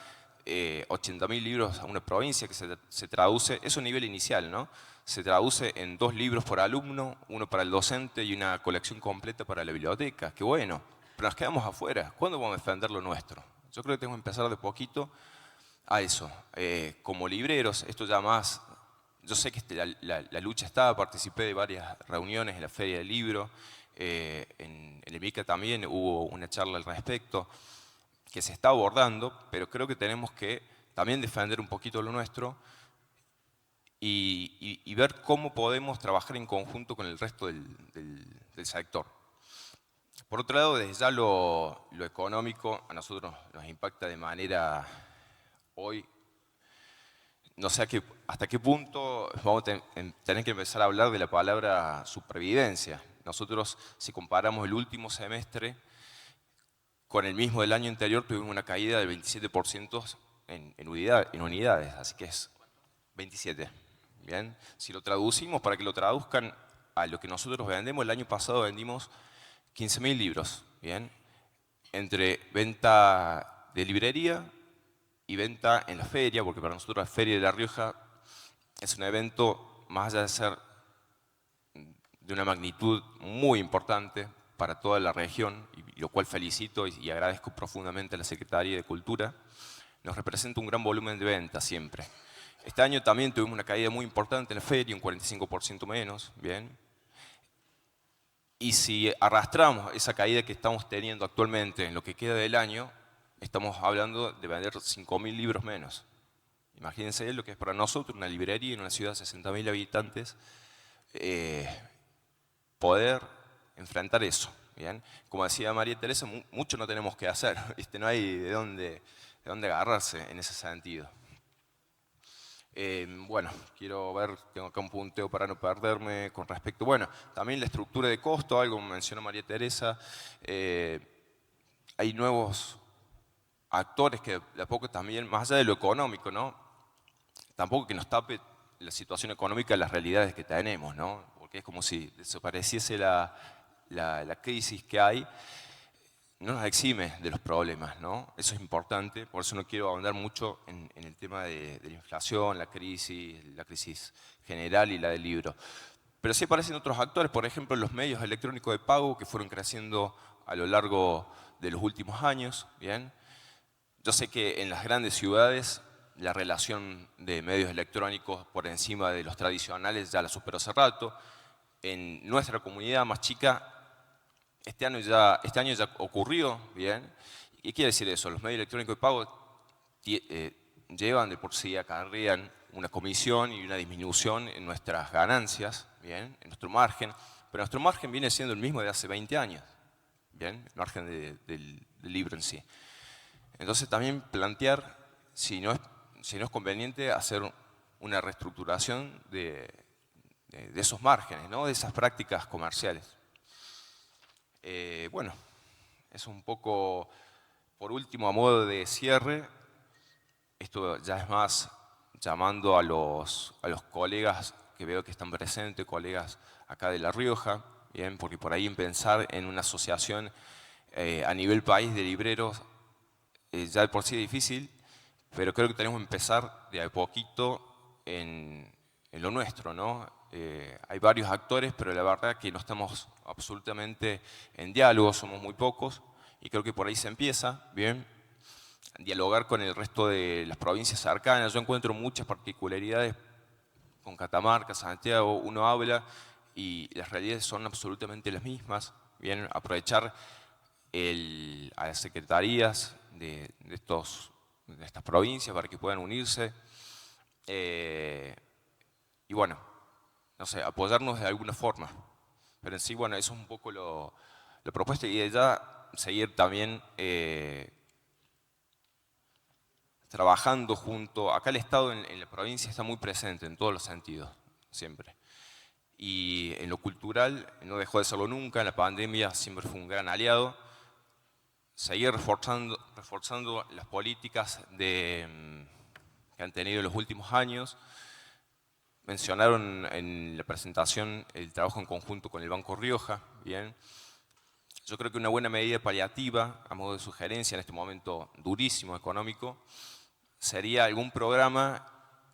80.000 libros a una provincia que se traduce, eso a nivel inicial, ¿no? Se traduce en 2 libros por alumno, uno para el docente y una colección completa para la biblioteca. Qué bueno, pero nos quedamos afuera. ¿Cuándo vamos a defender lo nuestro? Yo creo que tengo que empezar de poquito a eso. Como libreros, esto ya más yo sé que la lucha está, participé de varias reuniones en la Feria del Libro, en el EMICA también hubo una charla al respecto, que se está abordando, pero creo que tenemos que también defender un poquito lo nuestro y ver cómo podemos trabajar en conjunto con el resto del sector. Por otro lado, desde ya lo económico a nosotros nos impacta de manera hoy. No sé hasta qué punto vamos a tener que empezar a hablar de la palabra supervivencia. Nosotros, si comparamos el último semestre con el mismo del año anterior, tuvimos una caída del 27% en unidades, así que es 27. Bien, si lo traducimos, para que lo traduzcan a lo que nosotros vendemos, el año pasado vendimos 15.000 libros, bien, entre venta de librería y venta en la feria, porque para nosotros la Feria de La Rioja es un evento, más allá de ser de una magnitud muy importante para toda la región, y lo cual felicito y agradezco profundamente a la Secretaría de Cultura, nos representa un gran volumen de venta siempre. Este año también tuvimos una caída muy importante en la feria, un 45% menos, bien. Y si arrastramos esa caída que estamos teniendo actualmente en lo que queda del año, estamos hablando de vender 5.000 libros menos. Imagínense lo que es para nosotros una librería en una ciudad de 60.000 habitantes, poder enfrentar eso. ¿Bien? Como decía María Teresa, mucho no tenemos que hacer, ¿viste? No hay de dónde agarrarse en ese sentido. Bueno, quiero ver, tengo acá un punteo para no perderme con respecto, bueno, también la estructura de costo, algo mencionó María Teresa, hay nuevos actores que de a poco también, más allá de lo económico, ¿no? Tampoco que nos tape la situación económica de las realidades que tenemos, ¿no? Porque es como si desapareciese la crisis que hay, no nos exime de los problemas, ¿no? Eso es importante, por eso no quiero ahondar mucho en el tema de la inflación, la crisis general y la del libro. Pero sí aparecen otros actores, por ejemplo, los medios electrónicos de pago que fueron creciendo a lo largo de los últimos años, ¿bien? Yo sé que en las grandes ciudades la relación de medios electrónicos por encima de los tradicionales ya la superó hace rato. En nuestra comunidad más chica, este año ya ocurrió, ¿bien? ¿Qué quiere decir eso? Los medios electrónicos de pago llevan de por sí, acarrean una comisión y una disminución en nuestras ganancias, ¿bien? En nuestro margen, pero nuestro margen viene siendo el mismo de hace 20 años, ¿bien? El margen del libro en sí. Entonces también plantear si no es conveniente hacer una reestructuración de esos márgenes, ¿no? De esas prácticas comerciales. Bueno, es un poco, por último, a modo de cierre, esto ya es más llamando a los colegas que veo que están presentes, colegas acá de La Rioja, bien, porque por ahí pensar en una asociación a nivel país de libreros ya de por sí es difícil, pero creo que tenemos que empezar de a poquito en lo nuestro, ¿no? Hay varios actores, pero la verdad que no estamos absolutamente en diálogo, somos muy pocos, y creo que por ahí se empieza, ¿bien? Dialogar con el resto de las provincias cercanas. Yo encuentro muchas particularidades con Catamarca, Santiago, uno habla y las realidades son absolutamente las mismas, ¿bien? Aprovechar a las secretarías de estas provincias para que puedan unirse. Y bueno, no sé, apoyarnos de alguna forma. Pero en sí, bueno, eso es un poco la propuesta y de ya seguir también trabajando junto. Acá el Estado en la provincia está muy presente en todos los sentidos, siempre. Y en lo cultural no dejó de serlo nunca, en la pandemia siempre fue un gran aliado. Seguir reforzando las políticas que han tenido en los últimos años. Mencionaron en la presentación el trabajo en conjunto con el Banco Rioja, ¿bien? Yo creo que una buena medida paliativa, a modo de sugerencia en este momento durísimo económico, sería algún programa,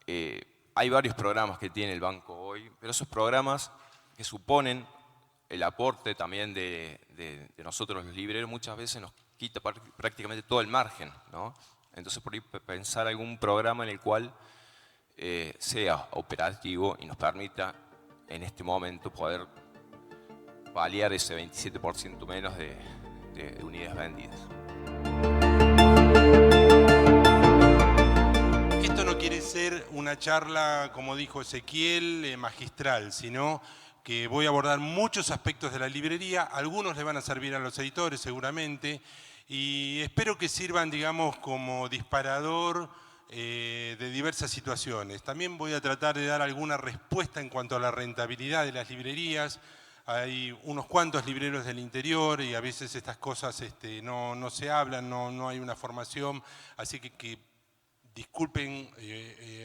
hay varios programas que tiene el banco hoy, pero esos programas que suponen el aporte también de nosotros los libreros muchas veces nos quita prácticamente todo el margen, ¿no? Entonces por ahí pensar algún programa en el cual sea operativo y nos permita en este momento poder paliar ese 27% menos de unidades vendidas. Esto no quiere ser una charla, como dijo Ezequiel, magistral, sino que voy a abordar muchos aspectos de la librería. Algunos le van a servir a los editores seguramente y espero que sirvan, digamos, como disparador de diversas situaciones. También voy a tratar de dar alguna respuesta en cuanto a la rentabilidad de las librerías. Hay unos cuantos libreros del interior y a veces estas cosas no se hablan, no hay una formación, así que disculpen,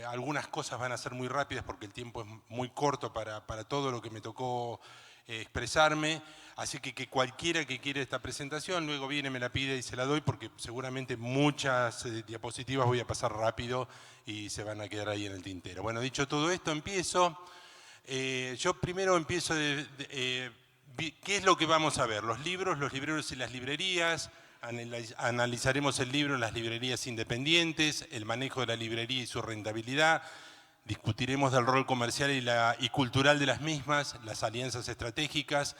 algunas cosas van a ser muy rápidas porque el tiempo es muy corto para todo lo que me tocó expresarme, así que cualquiera que quiera esta presentación, luego viene, me la pide y se la doy porque seguramente muchas diapositivas voy a pasar rápido y se van a quedar ahí en el tintero. Bueno, dicho todo esto, empiezo. Yo primero empiezo ¿qué es lo que vamos a ver? Los libreros y las librerías. Analizaremos el libro, las librerías independientes, el manejo de la librería y su rentabilidad. Discutiremos del rol comercial y cultural de las mismas, las alianzas estratégicas,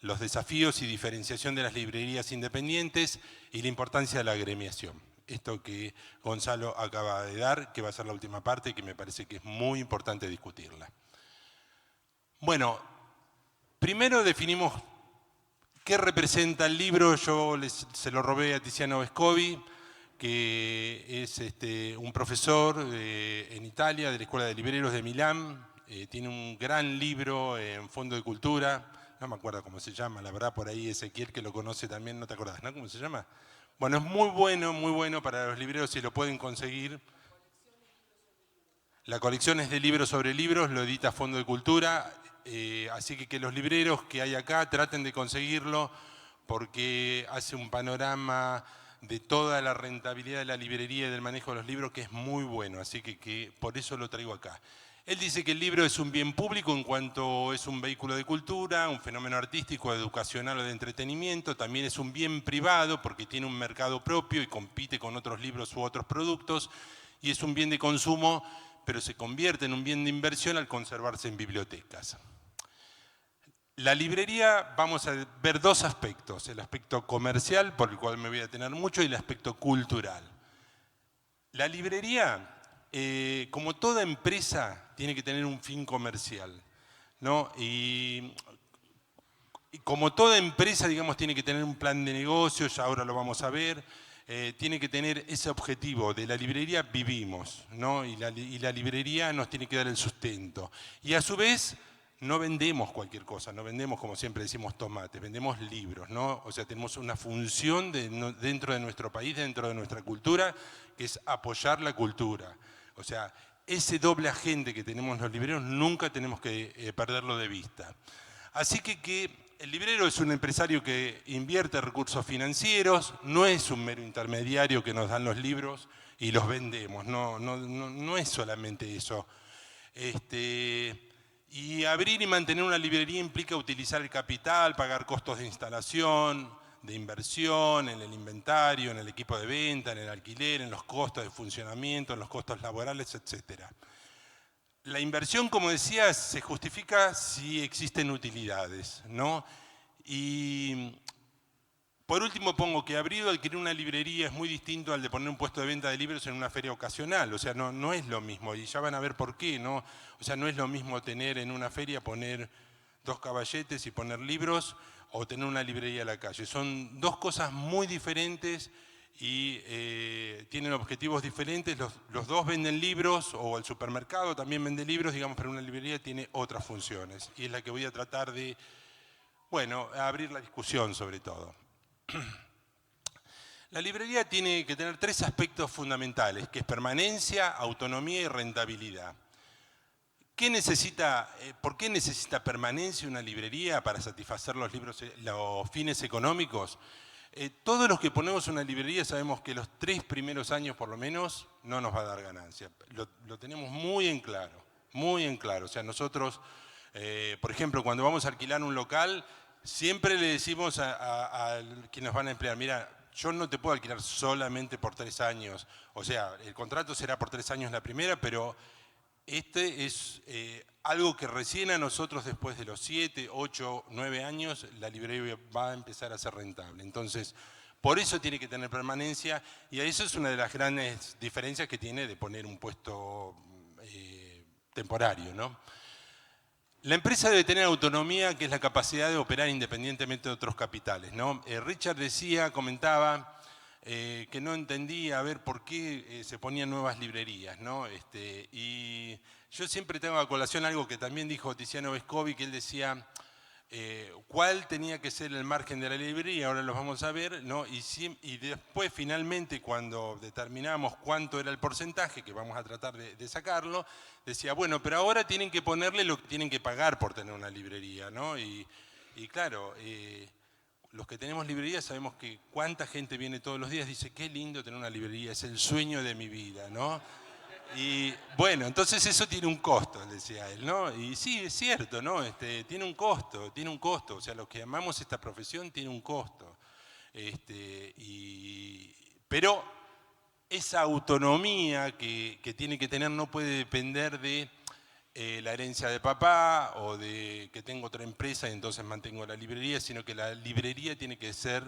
los desafíos y diferenciación de las librerías independientes y la importancia de la agremiación. Esto que Gonzalo acaba de dar, que va a ser la última parte y que me parece que es muy importante discutirla. Bueno, primero definimos qué representa el libro. Yo se lo robé a Tiziano Vescovi, que es un profesor en Italia, de la Escuela de Libreros de Milán. Tiene un gran libro en Fondo de Cultura, no me acuerdo cómo se llama, la verdad por ahí Ezequiel que lo conoce también, no te acordás, ¿no? ¿Cómo se llama? Bueno, es muy bueno para los libreros si lo pueden conseguir. La colección es de libros sobre libros, lo edita Fondo de Cultura, así que los libreros que hay acá traten de conseguirlo porque hace un panorama de toda la rentabilidad de la librería y del manejo de los libros que es muy bueno, así que por eso lo traigo acá. Él dice que el libro es un bien público en cuanto es un vehículo de cultura, un fenómeno artístico, educacional o de entretenimiento. También es un bien privado porque tiene un mercado propio y compite con otros libros u otros productos. Y es un bien de consumo, pero se convierte en un bien de inversión al conservarse en bibliotecas. La librería, vamos a ver dos aspectos. El aspecto comercial, por el cual me voy a detener mucho, y el aspecto cultural. La librería, como toda empresa, tiene que tener un fin comercial, ¿no? Y como toda empresa, digamos, tiene que tener un plan de negocios, ya ahora lo vamos a ver, tiene que tener ese objetivo. De la librería vivimos, ¿no? Y la librería nos tiene que dar el sustento. Y a su vez, no vendemos cualquier cosa, no vendemos, como siempre decimos, tomates, vendemos libros, ¿no? O sea, tenemos una función dentro de nuestro país, dentro de nuestra cultura, que es apoyar la cultura. O sea, ese doble agente que tenemos los libreros nunca tenemos que perderlo de vista. Así que el librero es un empresario que invierte recursos financieros, no es un mero intermediario que nos dan los libros y los vendemos, no es solamente eso. Y abrir y mantener una librería implica utilizar el capital, pagar costos de instalación, de inversión, en el inventario, en el equipo de venta, en el alquiler, en los costos de funcionamiento, en los costos laborales, etc. La inversión, como decía, se justifica si existen utilidades, ¿no? Y por último pongo que abrir o adquirir una librería es muy distinto al de poner un puesto de venta de libros en una feria ocasional, o sea, no es lo mismo, y ya van a ver por qué, ¿no? O sea, no es lo mismo tener en una feria, poner 2 caballetes y poner libros, o tener una librería a la calle. Son dos cosas muy diferentes y tienen objetivos diferentes. Los dos venden libros, o el supermercado también vende libros, digamos, pero una librería tiene otras funciones. Y es la que voy a tratar de, bueno, abrir la discusión sobre todo. La librería tiene que tener 3 aspectos fundamentales, que es permanencia, autonomía y rentabilidad. ¿Por qué necesita permanencia una librería para satisfacer los fines económicos? Todos los que ponemos una librería sabemos que los 3 primeros años por lo menos no nos va a dar ganancia. Lo tenemos muy en claro, muy en claro. O sea, nosotros, por ejemplo, cuando vamos a alquilar un local, siempre le decimos a quienes nos van a emplear, mira, yo no te puedo alquilar solamente por 3 años. O sea, el contrato será por 3 años la primera, pero Este es algo que recién a nosotros, después de los 7, 8, 9 años, la librería va a empezar a ser rentable. Entonces, por eso tiene que tener permanencia, y eso es una de las grandes diferencias que tiene de poner un puesto temporario, ¿no? La empresa debe tener autonomía, que es la capacidad de operar independientemente de otros capitales, ¿no? Richard comentaba que no entendía a ver por qué se ponían nuevas librerías, ¿no? Y yo siempre tengo a colación algo que también dijo Tiziano Vescovi, que él decía cuál tenía que ser el margen de la librería, ahora los vamos a ver, ¿no? Y después finalmente cuando determinamos cuánto era el porcentaje, que vamos a tratar de sacarlo, decía, bueno, pero ahora tienen que ponerle lo que tienen que pagar por tener una librería, ¿no? Y claro, los que tenemos librería sabemos que cuánta gente viene todos los días, dice, qué lindo tener una librería, es el sueño de mi vida, ¿no? Y bueno, entonces eso tiene un costo, decía él, ¿no? Y sí, es cierto, ¿no? Tiene un costo, o sea, los que amamos esta profesión tiene un costo. Pero esa autonomía que tiene que tener no puede depender de la herencia de papá o de que tengo otra empresa y entonces mantengo la librería, sino que la librería tiene que ser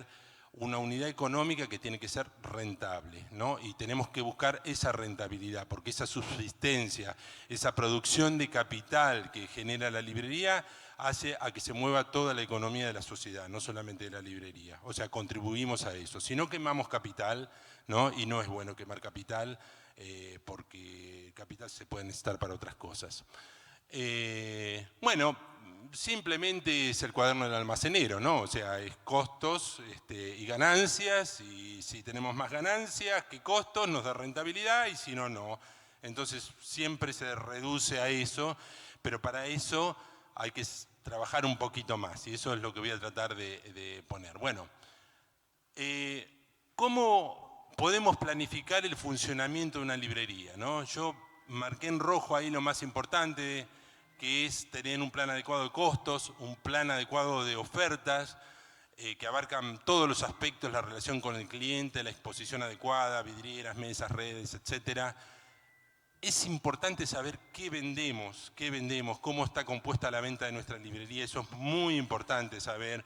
una unidad económica que tiene que ser rentable, ¿no? Y tenemos que buscar esa rentabilidad, porque esa subsistencia, esa producción de capital que genera la librería hace a que se mueva toda la economía de la sociedad, no solamente de la librería. O sea, contribuimos a eso. Si no quemamos capital, ¿no? Y no es bueno quemar capital, porque capital se puede necesitar para otras cosas. Bueno, simplemente es el cuaderno del almacenero, ¿no? O sea, es costos y ganancias, y si tenemos más ganancias que costos nos da rentabilidad, y si no, no. Entonces siempre se reduce a eso, pero para eso hay que trabajar un poquito más, y eso es lo que voy a tratar de poner. Bueno, ¿cómo podemos planificar el funcionamiento de una librería, ¿no? Yo marqué en rojo ahí lo más importante, que es tener un plan adecuado de costos, un plan adecuado de ofertas, que abarcan todos los aspectos, la relación con el cliente, la exposición adecuada, vidrieras, mesas, redes, etc. Es importante saber qué vendemos, cómo está compuesta la venta de nuestra librería. Eso es muy importante saber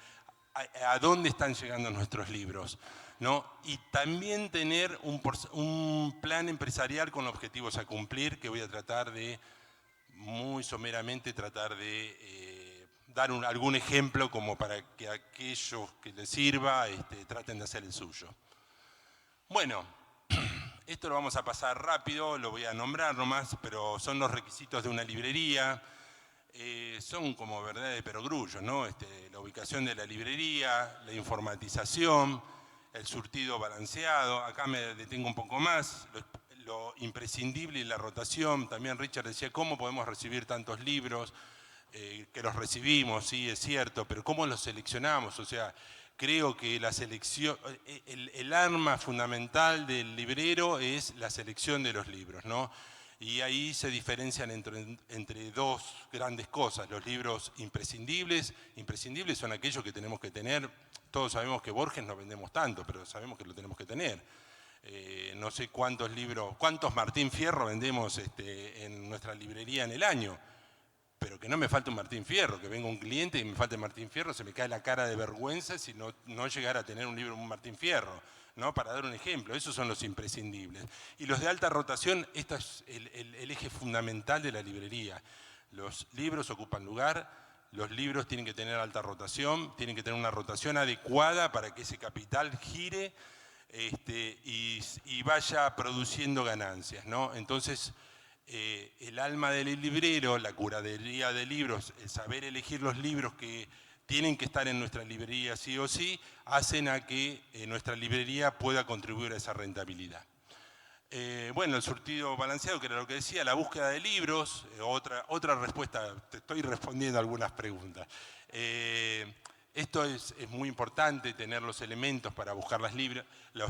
a dónde están llegando nuestros libros, ¿no? Y también tener un plan empresarial con objetivos a cumplir, que voy a tratar de muy someramente dar algún ejemplo como para que aquellos que les sirva traten de hacer el suyo. Bueno, esto lo vamos a pasar rápido, lo voy a nombrar nomás, pero son los requisitos de una librería. Son como verdad de perogrullo, ¿no? La ubicación de la librería, la informatización, el surtido balanceado. Acá me detengo un poco más. Lo imprescindible y la rotación. También Richard decía, ¿cómo podemos recibir tantos libros? Que los recibimos, sí, es cierto, pero ¿cómo los seleccionamos? O sea, creo que la selección, el arma fundamental del librero es la selección de los libros, ¿no? Y ahí se diferencian entre dos grandes cosas. Los libros imprescindibles son aquellos que tenemos que tener. Todos sabemos que Borges no vendemos tanto, pero sabemos que lo tenemos que tener. No sé cuántos Martín Fierro vendemos en nuestra librería en el año, pero que no me falte un Martín Fierro, que venga un cliente y me falte Martín Fierro, se me cae la cara de vergüenza si no llegara a tener un libro, un Martín Fierro, ¿no? Para dar un ejemplo, esos son los imprescindibles. Y los de alta rotación, este es el eje fundamental de la librería. Los libros ocupan lugar, los libros tienen que tener alta rotación, tienen que tener una rotación adecuada para que ese capital gire y vaya produciendo ganancias, ¿no? Entonces, el alma del librero, la curaduría de libros, el saber elegir los libros que tienen que estar en nuestra librería sí o sí, hacen a que nuestra librería pueda contribuir a esa rentabilidad. Bueno, el surtido balanceado, que era lo que decía, la búsqueda de libros, otra respuesta, te estoy respondiendo algunas preguntas. Esto es muy importante, tener los elementos para buscar los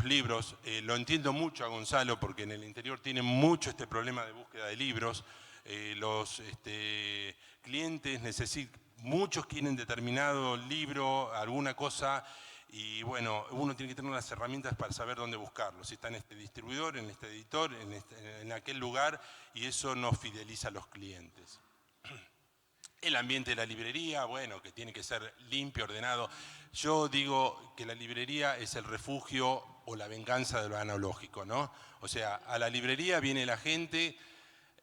libros. Lo entiendo mucho a Gonzalo, porque en el interior tienen mucho este problema de búsqueda de libros. Los clientes muchos quieren determinado libro, alguna cosa, Y bueno, uno tiene que tener las herramientas para saber dónde buscarlo, si está en este distribuidor, en este editor, en aquel lugar, y eso nos fideliza a los clientes. El ambiente de la librería, bueno, que tiene que ser limpio, ordenado. Yo digo que la librería es el refugio o la venganza de lo analógico, ¿no? O sea, a la librería viene la gente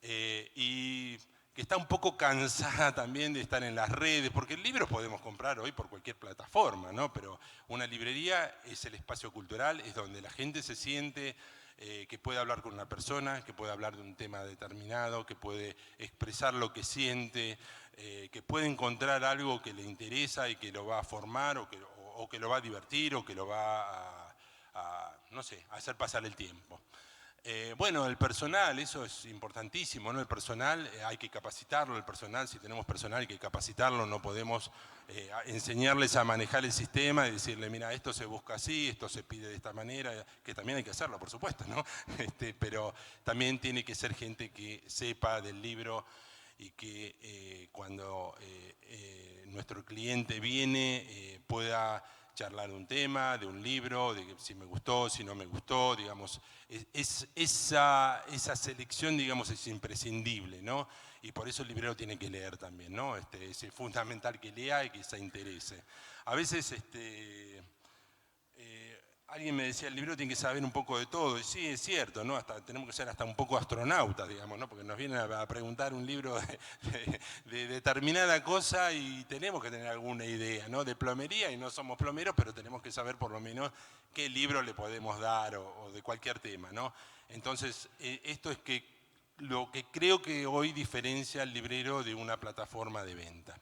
y que está un poco cansada también de estar en las redes, porque libros podemos comprar hoy por cualquier plataforma, ¿no? Pero una librería es el espacio cultural, es donde la gente se siente que puede hablar con una persona, que puede hablar de un tema determinado, que puede expresar lo que siente, que puede encontrar algo que le interesa y que lo va a formar o que lo va a divertir o que lo va no sé, a hacer pasar el tiempo. Bueno, el personal, eso es importantísimo, ¿no? El personal hay que capacitarlo, el personal, si tenemos personal hay que capacitarlo, no podemos enseñarles a manejar el sistema y decirle, mira, esto se busca así, esto se pide de esta manera, que también hay que hacerlo, por supuesto, ¿no? Pero también tiene que ser gente que sepa del libro y que cuando nuestro cliente viene pueda charlar de un tema, de un libro, de si me gustó, si no me gustó, digamos, esa selección, digamos, es imprescindible, ¿no? Y por eso el librero tiene que leer también, ¿no? Es fundamental que lea y que se interese. A veces, alguien me decía, el libro tiene que saber un poco de todo, y sí, es cierto, ¿no? Tenemos que ser hasta un poco astronautas, digamos, ¿no? Porque nos vienen a preguntar un libro de determinada cosa y tenemos que tener alguna idea, ¿no? De plomería, y no somos plomeros, pero tenemos que saber por lo menos qué libro le podemos dar o de cualquier tema, ¿no? Entonces, esto es lo que creo que hoy diferencia al librero de una plataforma de venta.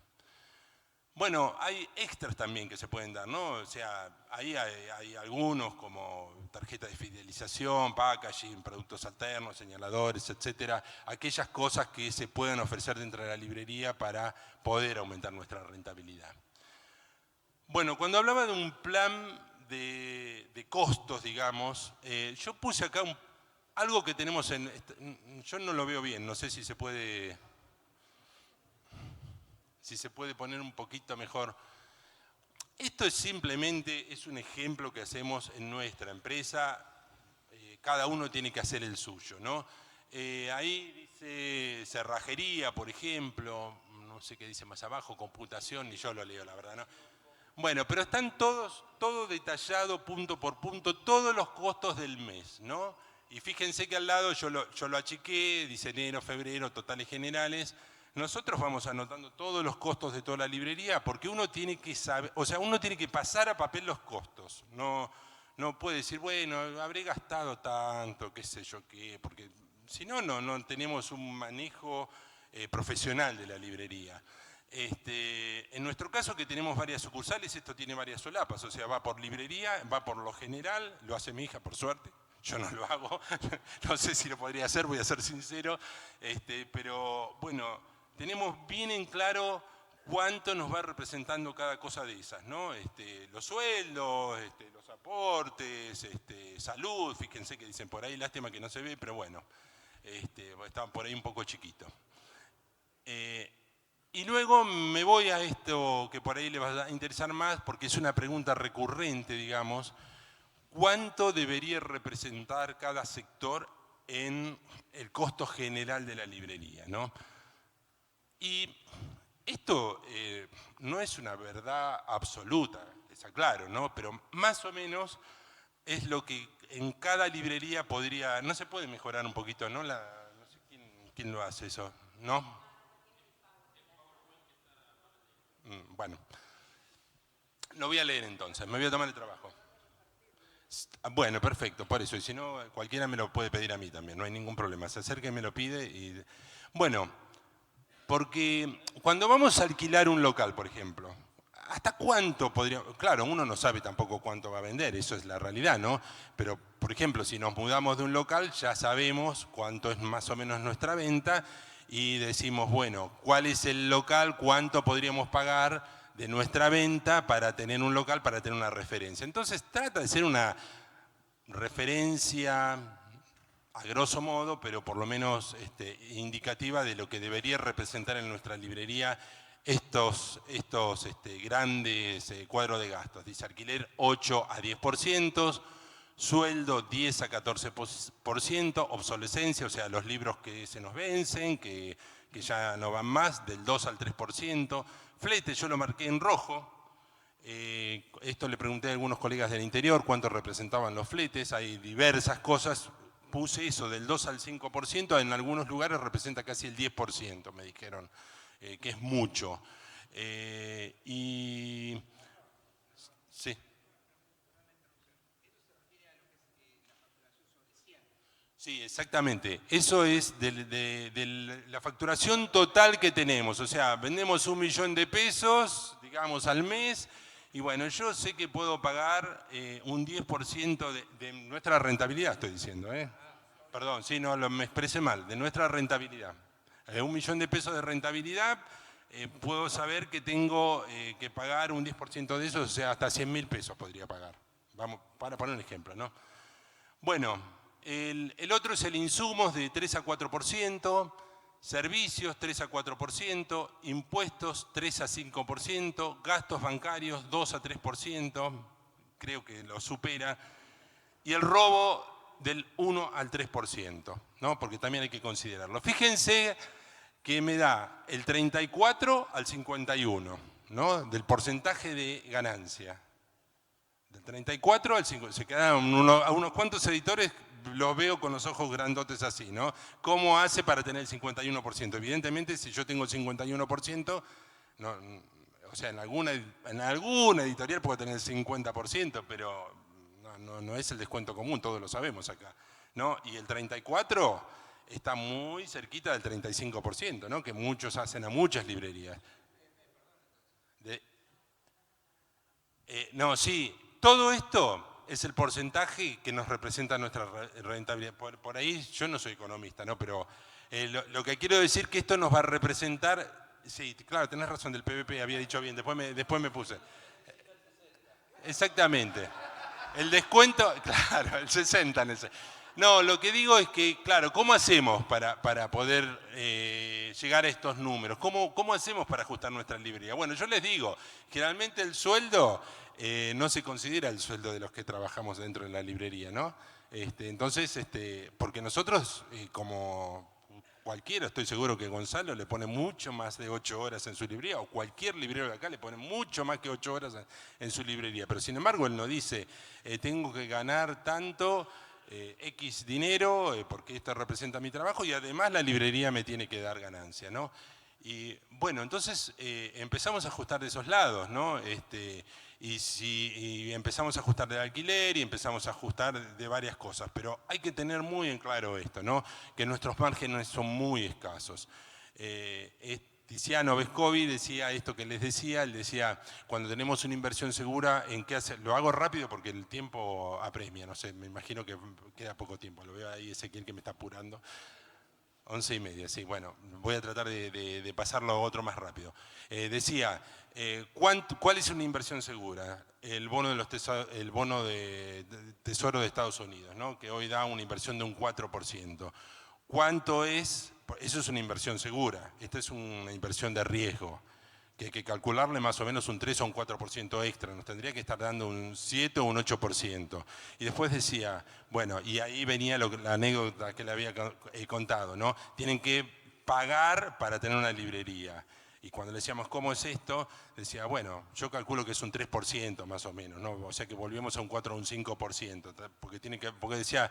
Bueno, hay extras también que se pueden dar, ¿no? O sea, ahí hay algunos como tarjeta de fidelización, packaging, productos alternos, señaladores, etcétera. Aquellas cosas que se pueden ofrecer dentro de la librería para poder aumentar nuestra rentabilidad. Bueno, cuando hablaba de un plan de costos, digamos, yo puse acá algo que tenemos yo no lo veo bien, no sé si se puede poner un poquito mejor. Esto es simplemente un ejemplo que hacemos en nuestra empresa. Cada uno tiene que hacer el suyo, ¿no? Ahí dice cerrajería, por ejemplo, no sé qué dice más abajo, computación, ni yo lo leo, la verdad, ¿no? Bueno, pero están todo detallado punto por punto, todos los costos del mes, ¿no? Y fíjense que al lado yo lo achiqué, dice enero, febrero, totales generales. Nosotros vamos anotando todos los costos de toda la librería porque uno tiene que saber, o sea, uno tiene que pasar a papel los costos. No puede decir, bueno, habré gastado tanto, qué sé yo qué, porque si no tenemos un manejo profesional de la librería. En nuestro caso, que tenemos varias sucursales, esto tiene varias solapas, o sea, va por librería, va por lo general, lo hace mi hija, por suerte. Yo no lo hago, no sé si lo podría hacer, voy a ser sincero, pero bueno, tenemos bien en claro cuánto nos va representando cada cosa de esas, ¿no? Los sueldos, los aportes, salud, fíjense que dicen por ahí, lástima que no se ve, pero bueno, está por ahí un poco chiquito. Y luego me voy a esto que por ahí le va a interesar más, porque es una pregunta recurrente, digamos, ¿cuánto debería representar cada sector en el costo general de la librería, ¿no? Y esto no es una verdad absoluta, está claro, ¿no? Pero más o menos es lo que en cada librería podría... No se puede mejorar un poquito, ¿no? No sé quién lo hace eso, ¿no? Bueno, lo voy a leer entonces, me voy a tomar el trabajo. Bueno, perfecto, por eso, y si no, cualquiera me lo puede pedir a mí también, no hay ningún problema, se acerca y me lo pide. Y... Bueno, porque cuando vamos a alquilar un local, por ejemplo, ¿hasta cuánto podría...? Claro, uno no sabe tampoco cuánto va a vender, eso es la realidad, ¿no? Pero, por ejemplo, si nos mudamos de un local, ya sabemos cuánto es más o menos nuestra venta y decimos, bueno, ¿cuál es el local? ¿Cuánto podríamos pagar de nuestra venta para tener un local, para tener una referencia? Entonces, trata de ser una referencia a grosso modo, pero por lo menos indicativa de lo que debería representar en nuestra librería estos grandes cuadros de gastos. Dice alquiler 8 a 10%, sueldo 10 a 14%, obsolescencia, o sea, los libros que se nos vencen, que ya no van más, del 2 al 3%, flete, yo lo marqué en rojo. Esto le pregunté a algunos colegas del interior cuánto representaban los fletes, hay diversas cosas, puse eso del 2 al 5%, en algunos lugares representa casi el 10%, me dijeron, que es mucho. Y sí. Sí, exactamente. Eso es de la facturación total que tenemos. O sea, vendemos 1 millón de pesos, digamos, al mes. Y bueno, yo sé que puedo pagar un 10% de nuestra rentabilidad, estoy diciendo. Perdón, sí, no, me expresé mal. De nuestra rentabilidad. 1 millón de pesos de rentabilidad, puedo saber que tengo que pagar un 10% de eso, o sea, hasta 100.000 pesos podría pagar. Vamos, para poner un ejemplo, ¿no? Bueno. El otro es el insumos de 3 a 4%, servicios 3 a 4%, impuestos 3 a 5%, gastos bancarios 2 a 3%, creo que lo supera, y el robo del 1 al 3%, ¿no? Porque también hay que considerarlo. Fíjense que me da el 34 al 51, ¿no? Del porcentaje de ganancia. Del 34 al 50, se quedan a unos cuantos editores. Lo veo con los ojos grandotes así, ¿no? ¿Cómo hace para tener el 51%? Evidentemente, si yo tengo el 51%, no, o sea, en alguna editorial puedo tener el 50%, pero no es el descuento común, todos lo sabemos acá, ¿no? Y el 34% está muy cerquita del 35%, ¿no? Que muchos hacen a muchas librerías. No, sí, todo esto es el porcentaje que nos representa nuestra rentabilidad. Por ahí yo no soy economista, ¿no? Pero lo que quiero decir es que esto nos va a representar. Sí, claro, tenés razón, del PVP había dicho bien, después me puse. Exactamente. El descuento, claro, el 60 en ese. No, lo que digo es que, claro, ¿cómo hacemos para poder llegar a estos números? ¿Cómo hacemos para ajustar nuestra librería? Bueno, yo les digo, generalmente el sueldo no se considera el sueldo de los que trabajamos dentro de la librería, ¿no? Entonces, porque nosotros, como cualquiera, estoy seguro que Gonzalo le pone mucho más de 8 horas en su librería, o cualquier librero de acá le pone mucho más que 8 horas en su librería, pero sin embargo él no dice, tengo que ganar tanto, X dinero, porque esto representa mi trabajo y además la librería me tiene que dar ganancia, ¿no? Y bueno, entonces empezamos a ajustar de esos lados, ¿no? Y empezamos a ajustar del alquiler y empezamos a ajustar de varias cosas, pero hay que tener muy en claro esto, ¿no? Que nuestros márgenes son muy escasos. Tiziano Vescovi decía esto que les decía, él decía, cuando tenemos una inversión segura, ¿en qué hacer? Lo hago rápido porque el tiempo apremia, no sé, me imagino que queda poco tiempo, lo veo ahí Ezequiel que me está apurando. 11:30, sí, bueno, voy a tratar de pasarlo a otro más rápido. Decía, ¿cuál es una inversión segura? El bono de Tesoro de Estados Unidos, ¿no? Que hoy da una inversión de un 4%. ¿Cuánto es? Eso es una inversión segura. Esta es una inversión de riesgo, que hay que calcularle más o menos un 3 o un 4% extra. Nos tendría que estar dando un 7 o un 8%. Y después decía, bueno, y ahí venía la anécdota que le había contado, ¿no? Tienen que pagar para tener una librería. Y cuando le decíamos, ¿cómo es esto? Decía, bueno, yo calculo que es un 3% más o menos, ¿no? O sea que volvemos a un 4 o un 5%. Porque decía,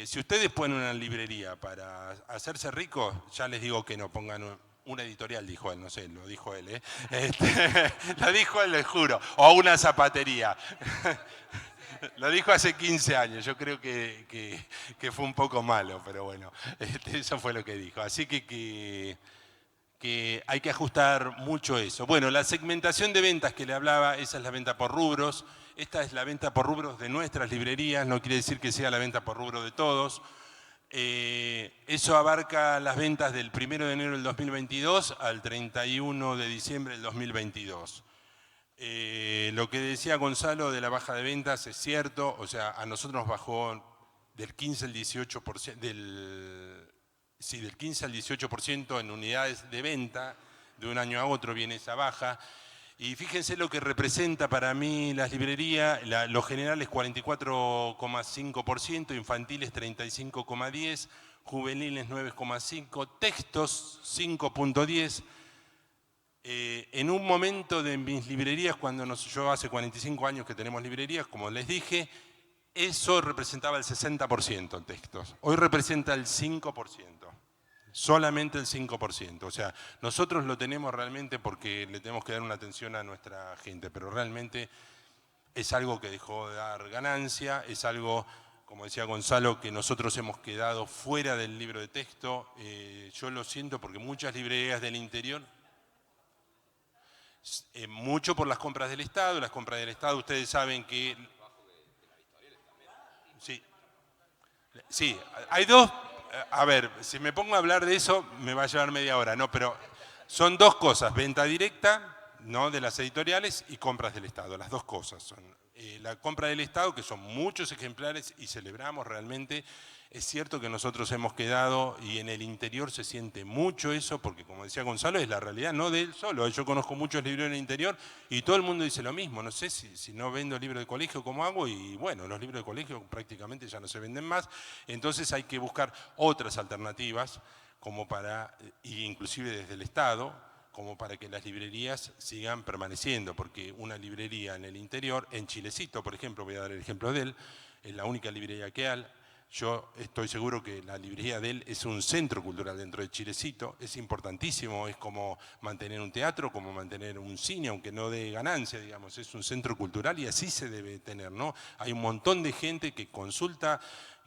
si ustedes ponen una librería para hacerse ricos, ya les digo que no pongan una editorial, dijo él, no sé, lo dijo él, ¿eh? Lo dijo él, les juro, o una zapatería. Lo dijo hace 15 años, yo creo que fue un poco malo, pero bueno, eso fue lo que dijo. Así que hay que ajustar mucho eso. Bueno, la segmentación de ventas que le hablaba, esa es la venta por rubros. Esta es la venta por rubros de nuestras librerías, no quiere decir que sea la venta por rubro de todos. Eso abarca las ventas del 1 de enero del 2022 al 31 de diciembre del 2022. Lo que decía Gonzalo de la baja de ventas es cierto, o sea, a nosotros nos bajó del 15 al 18%, del 15 al 18% en unidades de venta de un año a otro viene esa baja. Y fíjense lo que representa para mí las librerías, los generales 44,5%, infantiles 35,10%, juveniles 9,5%, textos 5,10%. En un momento de mis librerías, yo hace 45 años que tenemos librerías, como les dije, eso representaba el 60% en textos. Hoy representa el 5%. Solamente el 5%. O sea, nosotros lo tenemos realmente porque le tenemos que dar una atención a nuestra gente, pero realmente es algo que dejó de dar ganancia, es algo, como decía Gonzalo, que nosotros hemos quedado fuera del libro de texto. Yo lo siento porque muchas librerías del interior, mucho por las compras del Estado, ustedes saben que... Sí, hay dos... A ver, si me pongo a hablar de eso me va a llevar media hora, ¿no? Pero son dos cosas, venta directa, ¿no?, de las editoriales y compras del Estado, las dos cosas. Son la compra del Estado, que son muchos ejemplares y celebramos realmente. Es cierto que nosotros hemos quedado, y en el interior se siente mucho eso, porque como decía Gonzalo, es la realidad, no de él solo. Yo conozco muchos libreros en el interior y todo el mundo dice lo mismo. No sé si no vendo libros de colegio, ¿cómo hago? Y bueno, los libros de colegio prácticamente ya no se venden más. Entonces hay que buscar otras alternativas, como inclusive desde el Estado, como para que las librerías sigan permaneciendo, porque una librería en el interior, en Chilecito, por ejemplo, voy a dar el ejemplo de él, es la única librería que hay. Yo estoy seguro que la librería de él es un centro cultural dentro de Chilecito, es importantísimo, es como mantener un teatro, como mantener un cine, aunque no dé ganancia, digamos, es un centro cultural y así se debe tener, ¿no? Hay un montón de gente que consulta,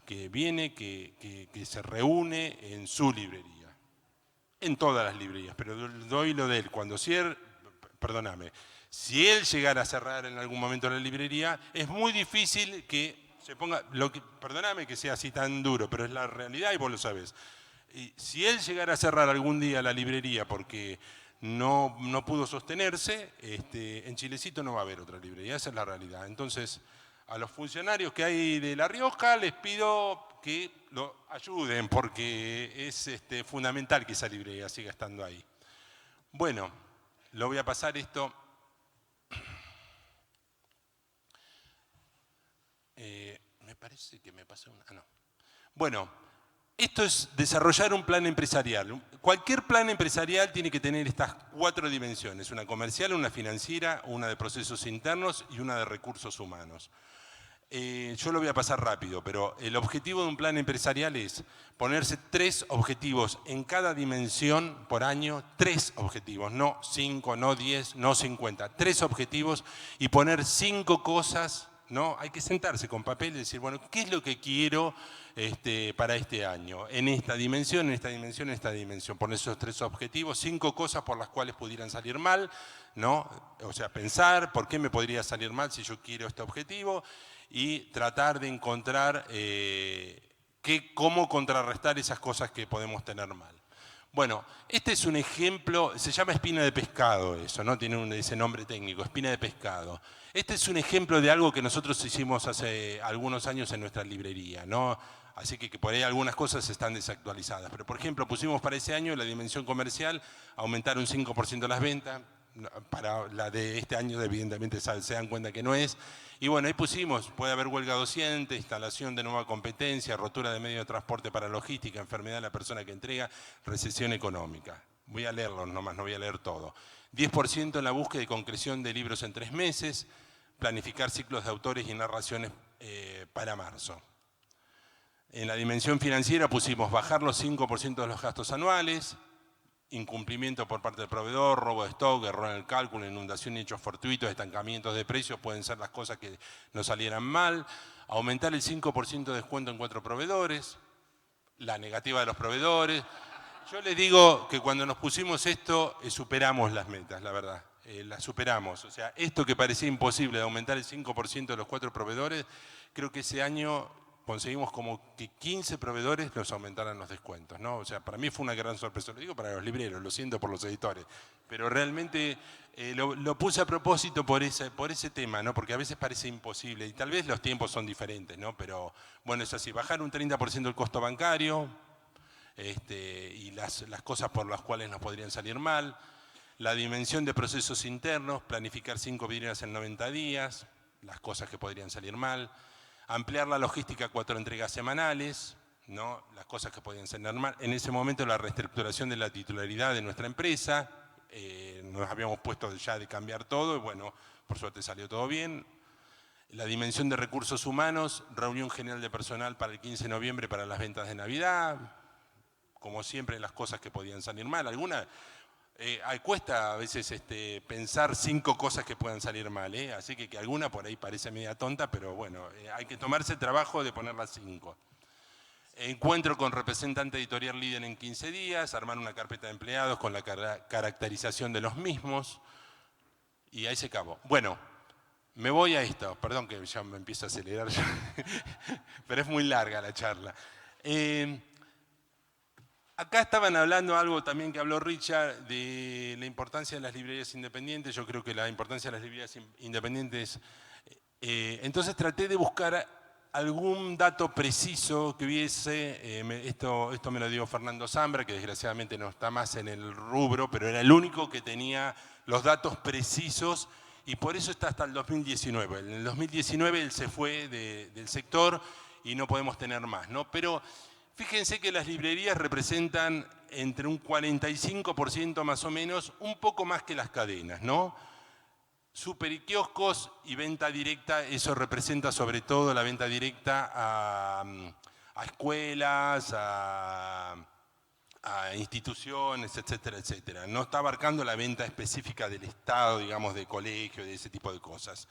que viene, que se reúne en su librería, en todas las librerías, pero doy lo de él, cuando cierre, perdóname, si él llegara a cerrar en algún momento la librería, es muy difícil que se ponga, perdóname que sea así tan duro, pero es la realidad y vos lo sabés. Y si él llegara a cerrar algún día la librería porque no pudo sostenerse, en Chilecito no va a haber otra librería, esa es la realidad. Entonces, a los funcionarios que hay de La Rioja les pido que lo ayuden porque es fundamental que esa librería siga estando ahí. Bueno, lo voy a pasar esto. Me parece que me pasó una... no. Bueno, esto es desarrollar un plan empresarial. Cualquier plan empresarial tiene que tener estas 4 dimensiones, una comercial, una financiera, una de procesos internos y una de recursos humanos. Yo lo voy a pasar rápido, pero el objetivo de un plan empresarial es ponerse 3 objetivos en cada dimensión por año, 3 objetivos, no 5, no 10, no 50, 3 objetivos y poner 5 cosas, ¿no? Hay que sentarse con papel y decir, bueno, ¿qué es lo que quiero para este año? En esta dimensión, en esta dimensión, en esta dimensión. Poner esos 3 objetivos, 5 cosas por las cuales pudieran salir mal, ¿no? O sea, pensar por qué me podría salir mal si yo quiero este objetivo y tratar de encontrar cómo contrarrestar esas cosas que podemos tener mal. Bueno, este es un ejemplo, se llama espina de pescado eso, ¿no? Tiene ese nombre técnico, espina de pescado. Este es un ejemplo de algo que nosotros hicimos hace algunos años en nuestra librería, ¿no? Así que por ahí algunas cosas están desactualizadas. Pero por ejemplo, pusimos para ese año la dimensión comercial, aumentar un 5% las ventas. Para la de este año evidentemente se dan cuenta que no es. Y bueno, ahí pusimos, puede haber huelga docente, instalación de nueva competencia, rotura de medio de transporte para logística, enfermedad de la persona que entrega, recesión económica. Voy a leerlos nomás, no voy a leer todo. 10% en la búsqueda y concreción de libros en 3 meses, planificar ciclos de autores y narraciones para marzo. En la dimensión financiera pusimos bajar los 5% de los gastos anuales, incumplimiento por parte del proveedor, robo de stock, error en el cálculo, inundación y hechos fortuitos, estancamientos de precios, pueden ser las cosas que nos salieran mal, aumentar el 5% de descuento en 4 proveedores, la negativa de los proveedores. Yo les digo que cuando nos pusimos esto, superamos las metas, la verdad, las superamos. O sea, esto que parecía imposible de aumentar el 5% de los 4 proveedores, creo que ese año conseguimos como que 15 proveedores nos aumentaran los descuentos, ¿no? O sea, para mí fue una gran sorpresa, lo digo para los libreros, lo siento por los editores, pero realmente lo puse a propósito por ese tema, ¿no? Porque a veces parece imposible y tal vez los tiempos son diferentes, ¿no? Pero bueno, es así, bajar un 30% el costo bancario y las cosas por las cuales nos podrían salir mal. La dimensión de procesos internos, planificar 5 vidrieras en 90 días, las cosas que podrían salir mal. Ampliar la logística a 4 entregas semanales, ¿no? Las cosas que podían salir mal. En ese momento la reestructuración de la titularidad de nuestra empresa, nos habíamos puesto ya de cambiar todo y bueno, por suerte salió todo bien. La dimensión de recursos humanos, reunión general de personal para el 15 de noviembre para las ventas de Navidad, como siempre las cosas que podían salir mal. Algunas, cuesta a veces pensar 5 cosas que puedan salir mal, así que alguna por ahí parece media tonta, pero bueno, hay que tomarse el trabajo de poner las 5. Encuentro con representante editorial líder en 15 días, armar una carpeta de empleados con la caracterización de los mismos, y ahí se acabó. Bueno, me voy a esto, perdón que ya me empiezo a acelerar, pero es muy larga la charla. Acá estaban hablando algo también que habló Richard de la importancia de las librerías independientes. Yo creo que la importancia de las librerías independientes. Entonces traté de buscar algún dato preciso que hubiese. Esto me lo dio Fernando Zambra, que desgraciadamente no está más en el rubro, pero era el único que tenía los datos precisos y por eso está hasta el 2019. En el 2019 él se fue del sector y no podemos tener más, ¿no? Pero fíjense que las librerías representan entre un 45% más o menos, un poco más que las cadenas, ¿no? Super y kioscos y venta directa, eso representa sobre todo la venta directa a escuelas, a instituciones, etcétera, etcétera. No está abarcando la venta específica del Estado, digamos, de colegio, de ese tipo de cosas.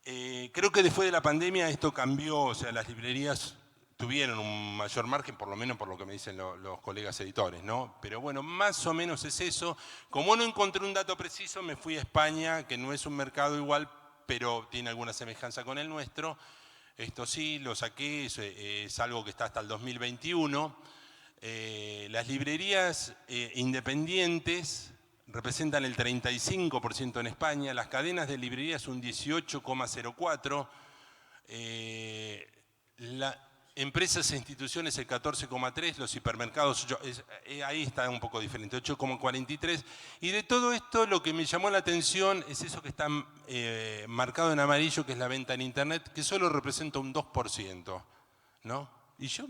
Creo que después de la pandemia esto cambió, o sea, las librerías tuvieron un mayor margen, por lo menos por lo que me dicen los colegas editores, ¿no? Pero bueno, más o menos es eso. Como no encontré un dato preciso, me fui a España, que no es un mercado igual, pero tiene alguna semejanza con el nuestro. Esto sí, lo saqué, es algo que está hasta el 2021. Las librerías independientes representan el 35% en España, las cadenas de librerías un 18,04%, empresas e instituciones el 14,3%, los hipermercados, ahí está un poco diferente, 8,43%. Y de todo esto lo que me llamó la atención es eso que está marcado en amarillo, que es la venta en internet, que solo representa un 2%, ¿no? Y yo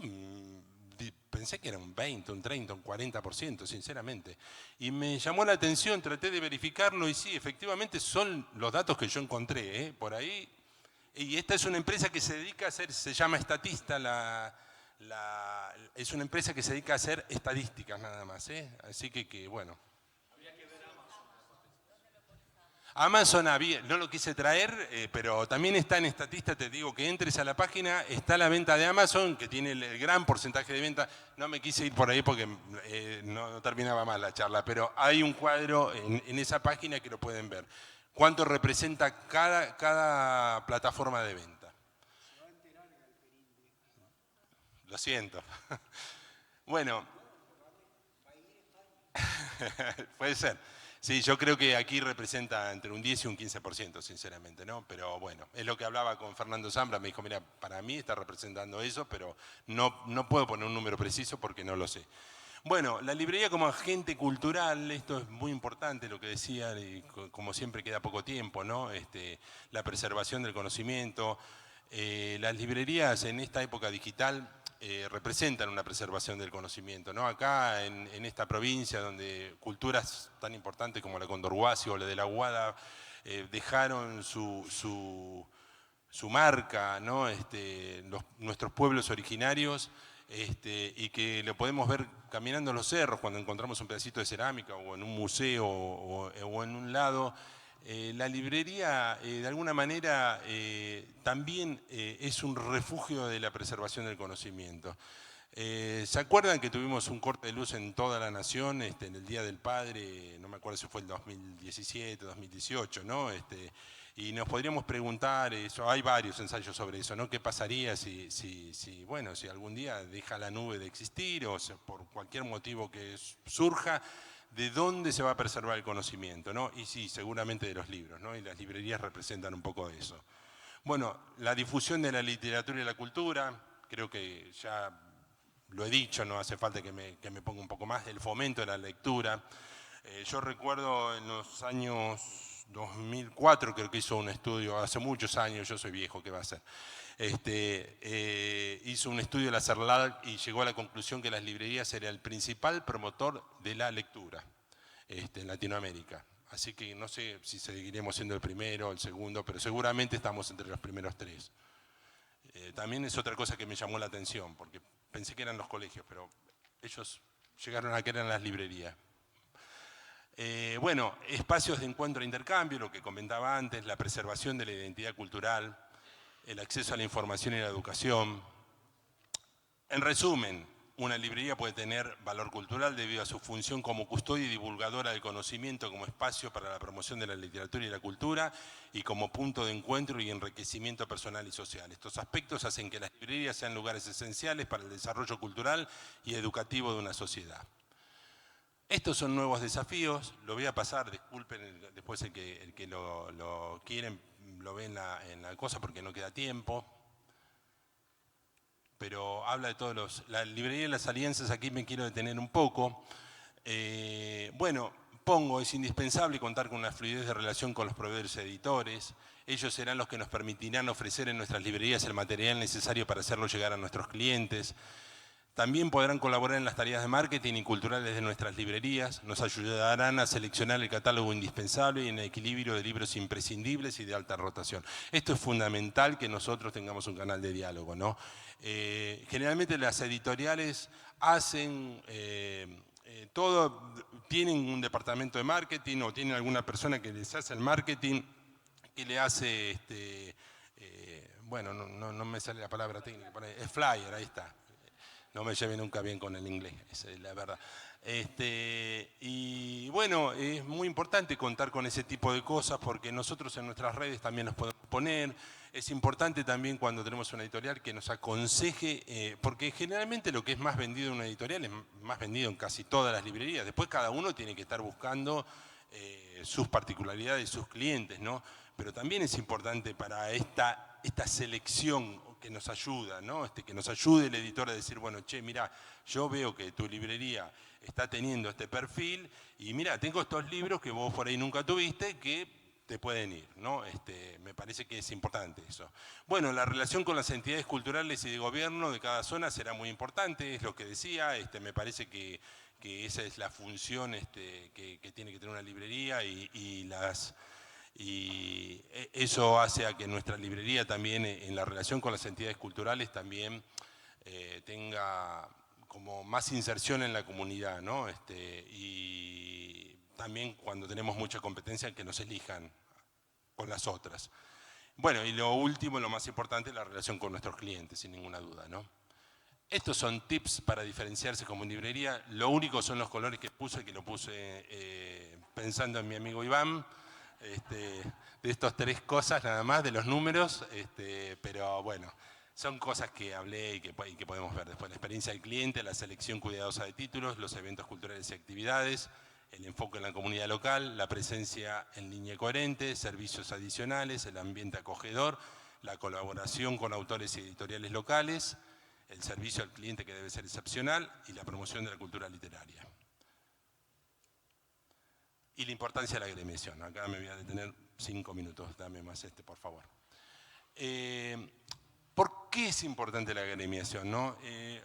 pensé que era un 20, un 30, un 40%, sinceramente. Y me llamó la atención, traté de verificarlo y sí, efectivamente son los datos que yo encontré, por ahí. Y esta es una empresa que se dedica a hacer, se llama Estatista, es una empresa que se dedica a hacer estadísticas nada más, Así que bueno. Amazon no lo quise traer, pero también está en Estatista, te digo que entres a la página, está la venta de Amazon, que tiene el gran porcentaje de venta. No me quise ir por ahí porque no terminaba mal la charla, pero hay un cuadro en esa página que lo pueden ver. ¿Cuánto representa cada plataforma de venta? Lo siento. Bueno, puede ser. Sí, yo creo que aquí representa entre un 10 y un 15%, sinceramente, ¿no? Pero bueno, es lo que hablaba con Fernando Zambra, me dijo, mira, para mí está representando eso, pero no puedo poner un número preciso porque no lo sé. Bueno, la librería como agente cultural, esto es muy importante lo que decía, y como siempre queda poco tiempo, ¿no? La preservación del conocimiento. Las librerías en esta época digital representan una preservación del conocimiento, ¿no? Acá en esta provincia donde culturas tan importantes como la Condorhuasi o la de la Aguada dejaron su marca, ¿no? Nuestros pueblos originarios, y que lo podemos ver caminando en los cerros cuando encontramos un pedacito de cerámica o en un museo o en un lado. La librería de alguna manera también es un refugio de la preservación del conocimiento. ¿Se acuerdan que tuvimos un corte de luz en toda la nación en el Día del Padre? No me acuerdo si fue el 2017, 2018, ¿no? Y nos podríamos preguntar, hay varios ensayos sobre eso, ¿no? ¿Qué pasaría si algún día deja la nube de existir o por cualquier motivo que surja? ¿De dónde se va a preservar el conocimiento, ¿no? Y sí, seguramente de los libros, ¿no? Y las librerías representan un poco de eso. Bueno, la difusión de la literatura y la cultura, creo que ya lo he dicho, no hace falta que me ponga un poco más, el fomento de la lectura. Yo recuerdo en los años 2004, creo que hizo un estudio, hace muchos años, yo soy viejo, ¿qué va a ser? Hizo un estudio de la CERLAC y llegó a la conclusión que las librerías eran el principal promotor de la lectura en Latinoamérica. Así que no sé si seguiremos siendo el primero o el segundo, pero seguramente estamos entre los primeros 3. También es otra cosa que me llamó la atención, porque pensé que eran los colegios, pero ellos llegaron a que eran las librerías. Bueno, espacios de encuentro e intercambio, lo que comentaba antes, la preservación de la identidad cultural, el acceso a la información y la educación. En resumen, una librería puede tener valor cultural debido a su función como custodia y divulgadora del conocimiento, como espacio para la promoción de la literatura y la cultura y como punto de encuentro y enriquecimiento personal y social. Estos aspectos hacen que las librerías sean lugares esenciales para el desarrollo cultural y educativo de una sociedad. Estos son nuevos desafíos, lo voy a pasar, disculpen, después el que lo quieren lo ve en la cosa porque no queda tiempo. Pero habla de todos los... La librería de las alianzas, aquí me quiero detener un poco. Bueno, es indispensable contar con una fluidez de relación con los proveedores editores. Ellos serán los que nos permitirán ofrecer en nuestras librerías el material necesario para hacerlo llegar a nuestros clientes. También podrán colaborar en las tareas de marketing y culturales de nuestras librerías, nos ayudarán a seleccionar el catálogo indispensable y en el equilibrio de libros imprescindibles y de alta rotación. Esto es fundamental que nosotros tengamos un canal de diálogo, ¿no? Generalmente las editoriales hacen todo, tienen un departamento de marketing o tienen alguna persona que les hace el marketing, que le hace, bueno, no me sale la palabra técnica, es flyer, ahí está. No me lleve nunca bien con el inglés, esa es la verdad. Y bueno, es muy importante contar con ese tipo de cosas porque nosotros en nuestras redes también nos podemos poner. Es importante también cuando tenemos una editorial que nos aconseje, porque generalmente lo que es más vendido en una editorial es más vendido en casi todas las librerías. Después cada uno tiene que estar buscando sus particularidades, sus clientes, ¿no? Pero también es importante para esta selección que nos ayuda, ¿no? Que nos ayude el editor a decir, bueno, che, mira, yo veo que tu librería está teniendo este perfil y mira, tengo estos libros que vos por ahí nunca tuviste que te pueden ir, ¿no? Me parece que es importante eso. Bueno, la relación con las entidades culturales y de gobierno de cada zona será muy importante, es lo que decía, me parece que esa es la función que tiene que tener una librería y eso hace a que nuestra librería también, en la relación con las entidades culturales, también tenga como más inserción en la comunidad, ¿no? Y también cuando tenemos mucha competencia, que nos elijan con las otras. Bueno, y lo último, lo más importante, la relación con nuestros clientes, sin ninguna duda, ¿no? Estos son tips para diferenciarse como librería. Lo único son los colores que lo puse pensando en mi amigo Iván. De estas 3 cosas nada más, de los números, pero bueno, son cosas que hablé y que podemos ver después. La experiencia del cliente, la selección cuidadosa de títulos, los eventos culturales y actividades, el enfoque en la comunidad local, la presencia en línea coherente, servicios adicionales, el ambiente acogedor, la colaboración con autores y editoriales locales, el servicio al cliente que debe ser excepcional y la promoción de la cultura literaria. Y la importancia de la agremiación. Acá me voy a detener 5 minutos, dame más por favor. ¿Por qué es importante la agremiación, no?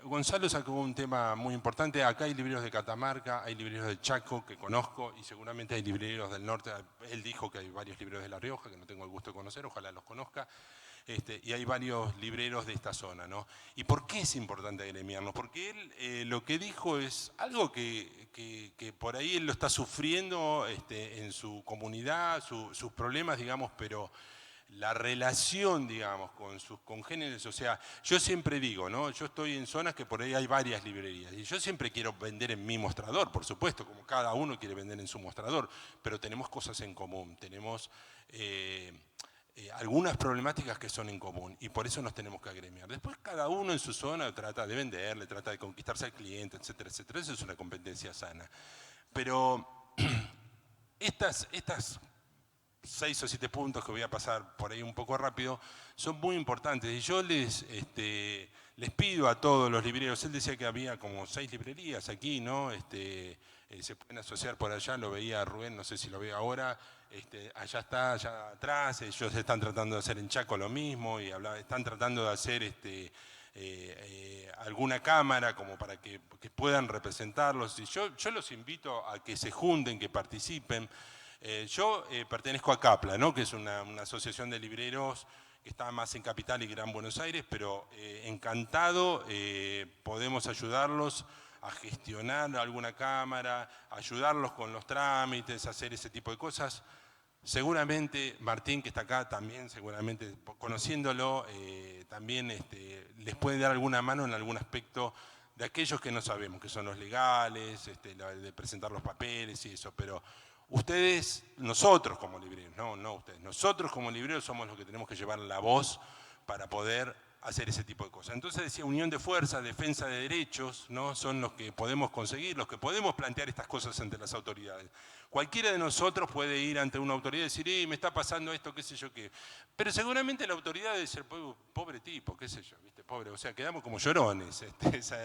Gonzalo sacó un tema muy importante. Acá hay libreros de Catamarca, hay libreros de Chaco que conozco y seguramente hay libreros del norte. Él dijo que hay varios libreros de La Rioja que no tengo el gusto de conocer, ojalá los conozca. Y hay varios libreros de esta zona, ¿no? ¿Y por qué es importante agremiarnos? Porque él lo que dijo es algo que por ahí él lo está sufriendo en su comunidad, sus problemas, digamos, pero la relación, digamos, con sus congéneres, o sea, yo siempre digo, ¿no? Yo estoy en zonas que por ahí hay varias librerías y yo siempre quiero vender en mi mostrador, por supuesto, como cada uno quiere vender en su mostrador, pero tenemos cosas en común, tenemos algunas problemáticas que son en común y por eso nos tenemos que agremiar. Después cada uno en su zona trata de venderle, trata de conquistarse al cliente, etcétera, etcétera. Eso es una competencia sana. Pero estas 6 o 7 puntos que voy a pasar por ahí un poco rápido son muy importantes y yo les pido a todos los libreros, él decía que había como 6 librerías aquí, ¿no? se pueden asociar por allá, lo veía Rubén, no sé si lo ve ahora, allá está, allá atrás, ellos están tratando de hacer en Chaco lo mismo, y están tratando de hacer alguna cámara como para que puedan representarlos. Y yo los invito a que se junten, que participen. Yo pertenezco a CAPLA, ¿no? Que es una asociación de libreros que está más en Capital y Gran Buenos Aires, pero encantado, podemos ayudarlos a gestionar alguna cámara, ayudarlos con los trámites, hacer ese tipo de cosas. Seguramente Martín, que está acá, también seguramente conociéndolo, también les puede dar alguna mano en algún aspecto de aquellos que no sabemos, que son los legales, de presentar los papeles y eso, pero ustedes, nosotros como libreros, no ustedes, nosotros como libreros somos los que tenemos que llevar la voz para poder hacer ese tipo de cosas. Entonces decía, unión de fuerzas, defensa de derechos, ¿no? Son los que podemos conseguir, los que podemos plantear estas cosas ante las autoridades. Cualquiera de nosotros puede ir ante una autoridad y decir, me está pasando esto, qué sé yo qué. Pero seguramente la autoridad debe ser pobre tipo, qué sé yo, ¿viste? Pobre, o sea, quedamos como llorones,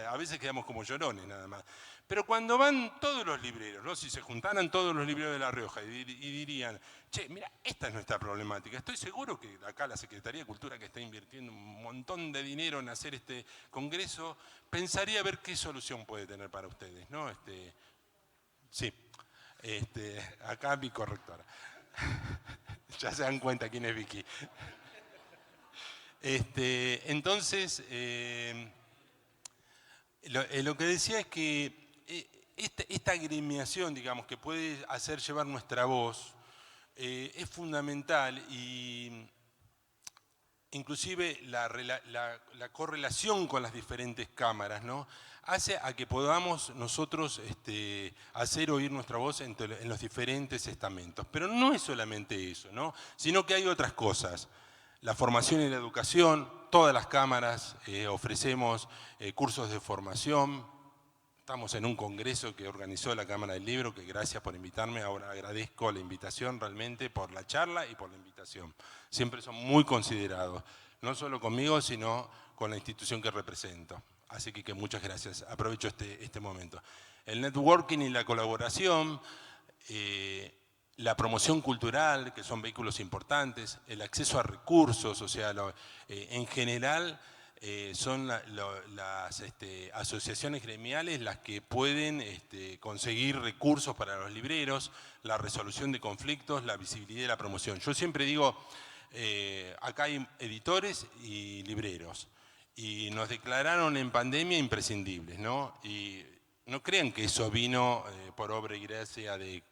a veces quedamos como llorones nada más. Pero cuando van todos los libreros, ¿no? Si se juntaran todos los libreros de La Rioja y dirían, che, mira, esta es nuestra problemática, estoy seguro que acá la Secretaría de Cultura, que está invirtiendo un montón de dinero en hacer este congreso, pensaría a ver qué solución puede tener para ustedes, ¿no? Sí, acá mi correctora. Ya se dan cuenta quién es Vicky. Entonces, lo que decía es que esta agremiación, digamos, que puede hacer llevar nuestra voz, es fundamental, y inclusive la correlación con las diferentes cámaras, ¿no? Hace a que podamos nosotros hacer oír nuestra voz en los diferentes estamentos. Pero no es solamente eso, ¿no? Sino que hay otras cosas. La formación y la educación, todas las cámaras ofrecemos cursos de formación. Estamos en un congreso que organizó la Cámara del Libro, que gracias por invitarme, ahora agradezco la invitación realmente por la charla y por la invitación. Siempre son muy considerados, no solo conmigo, sino con la institución que represento. Así que muchas gracias, aprovecho este momento. El networking y la colaboración, la promoción cultural, que son vehículos importantes, el acceso a recursos, o sea, en general, son las asociaciones gremiales las que pueden conseguir recursos para los libreros, la resolución de conflictos, la visibilidad y la promoción. Yo siempre digo, acá hay editores y libreros, y nos declararon en pandemia imprescindibles, ¿no? Y no crean que eso vino por obra y gracia de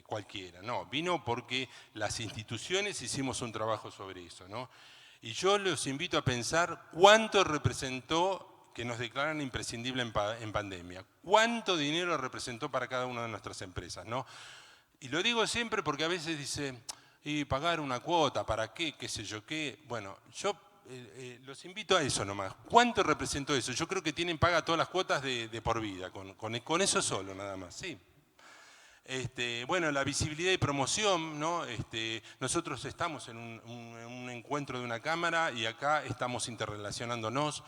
cualquiera, no, vino porque las instituciones hicimos un trabajo sobre eso, ¿no? Y yo los invito a pensar cuánto representó que nos declaran imprescindible en pandemia. Cuánto dinero representó para cada una de nuestras empresas, ¿no? Y lo digo siempre porque a veces dice, y pagar una cuota, ¿para qué? ¿Qué sé yo qué? Bueno, yo los invito a eso nomás. ¿Cuánto representó eso? Yo creo que tienen paga todas las cuotas de por vida, con eso solo nada más, sí. Bueno, la visibilidad y promoción, ¿no? Nosotros estamos en un encuentro de una cámara y acá estamos interrelacionándonos.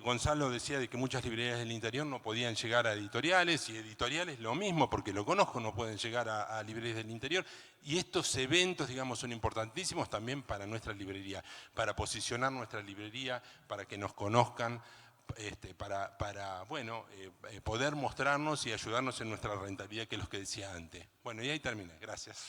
Gonzalo decía de que muchas librerías del interior no podían llegar a editoriales, y editoriales lo mismo, porque lo conozco, no pueden llegar a librerías del interior. Y estos eventos, digamos, son importantísimos también para nuestra librería, para posicionar nuestra librería, para que nos conozcan, para bueno, poder mostrarnos y ayudarnos en nuestra rentabilidad, que es lo que decía antes. Bueno, y ahí termina. Gracias.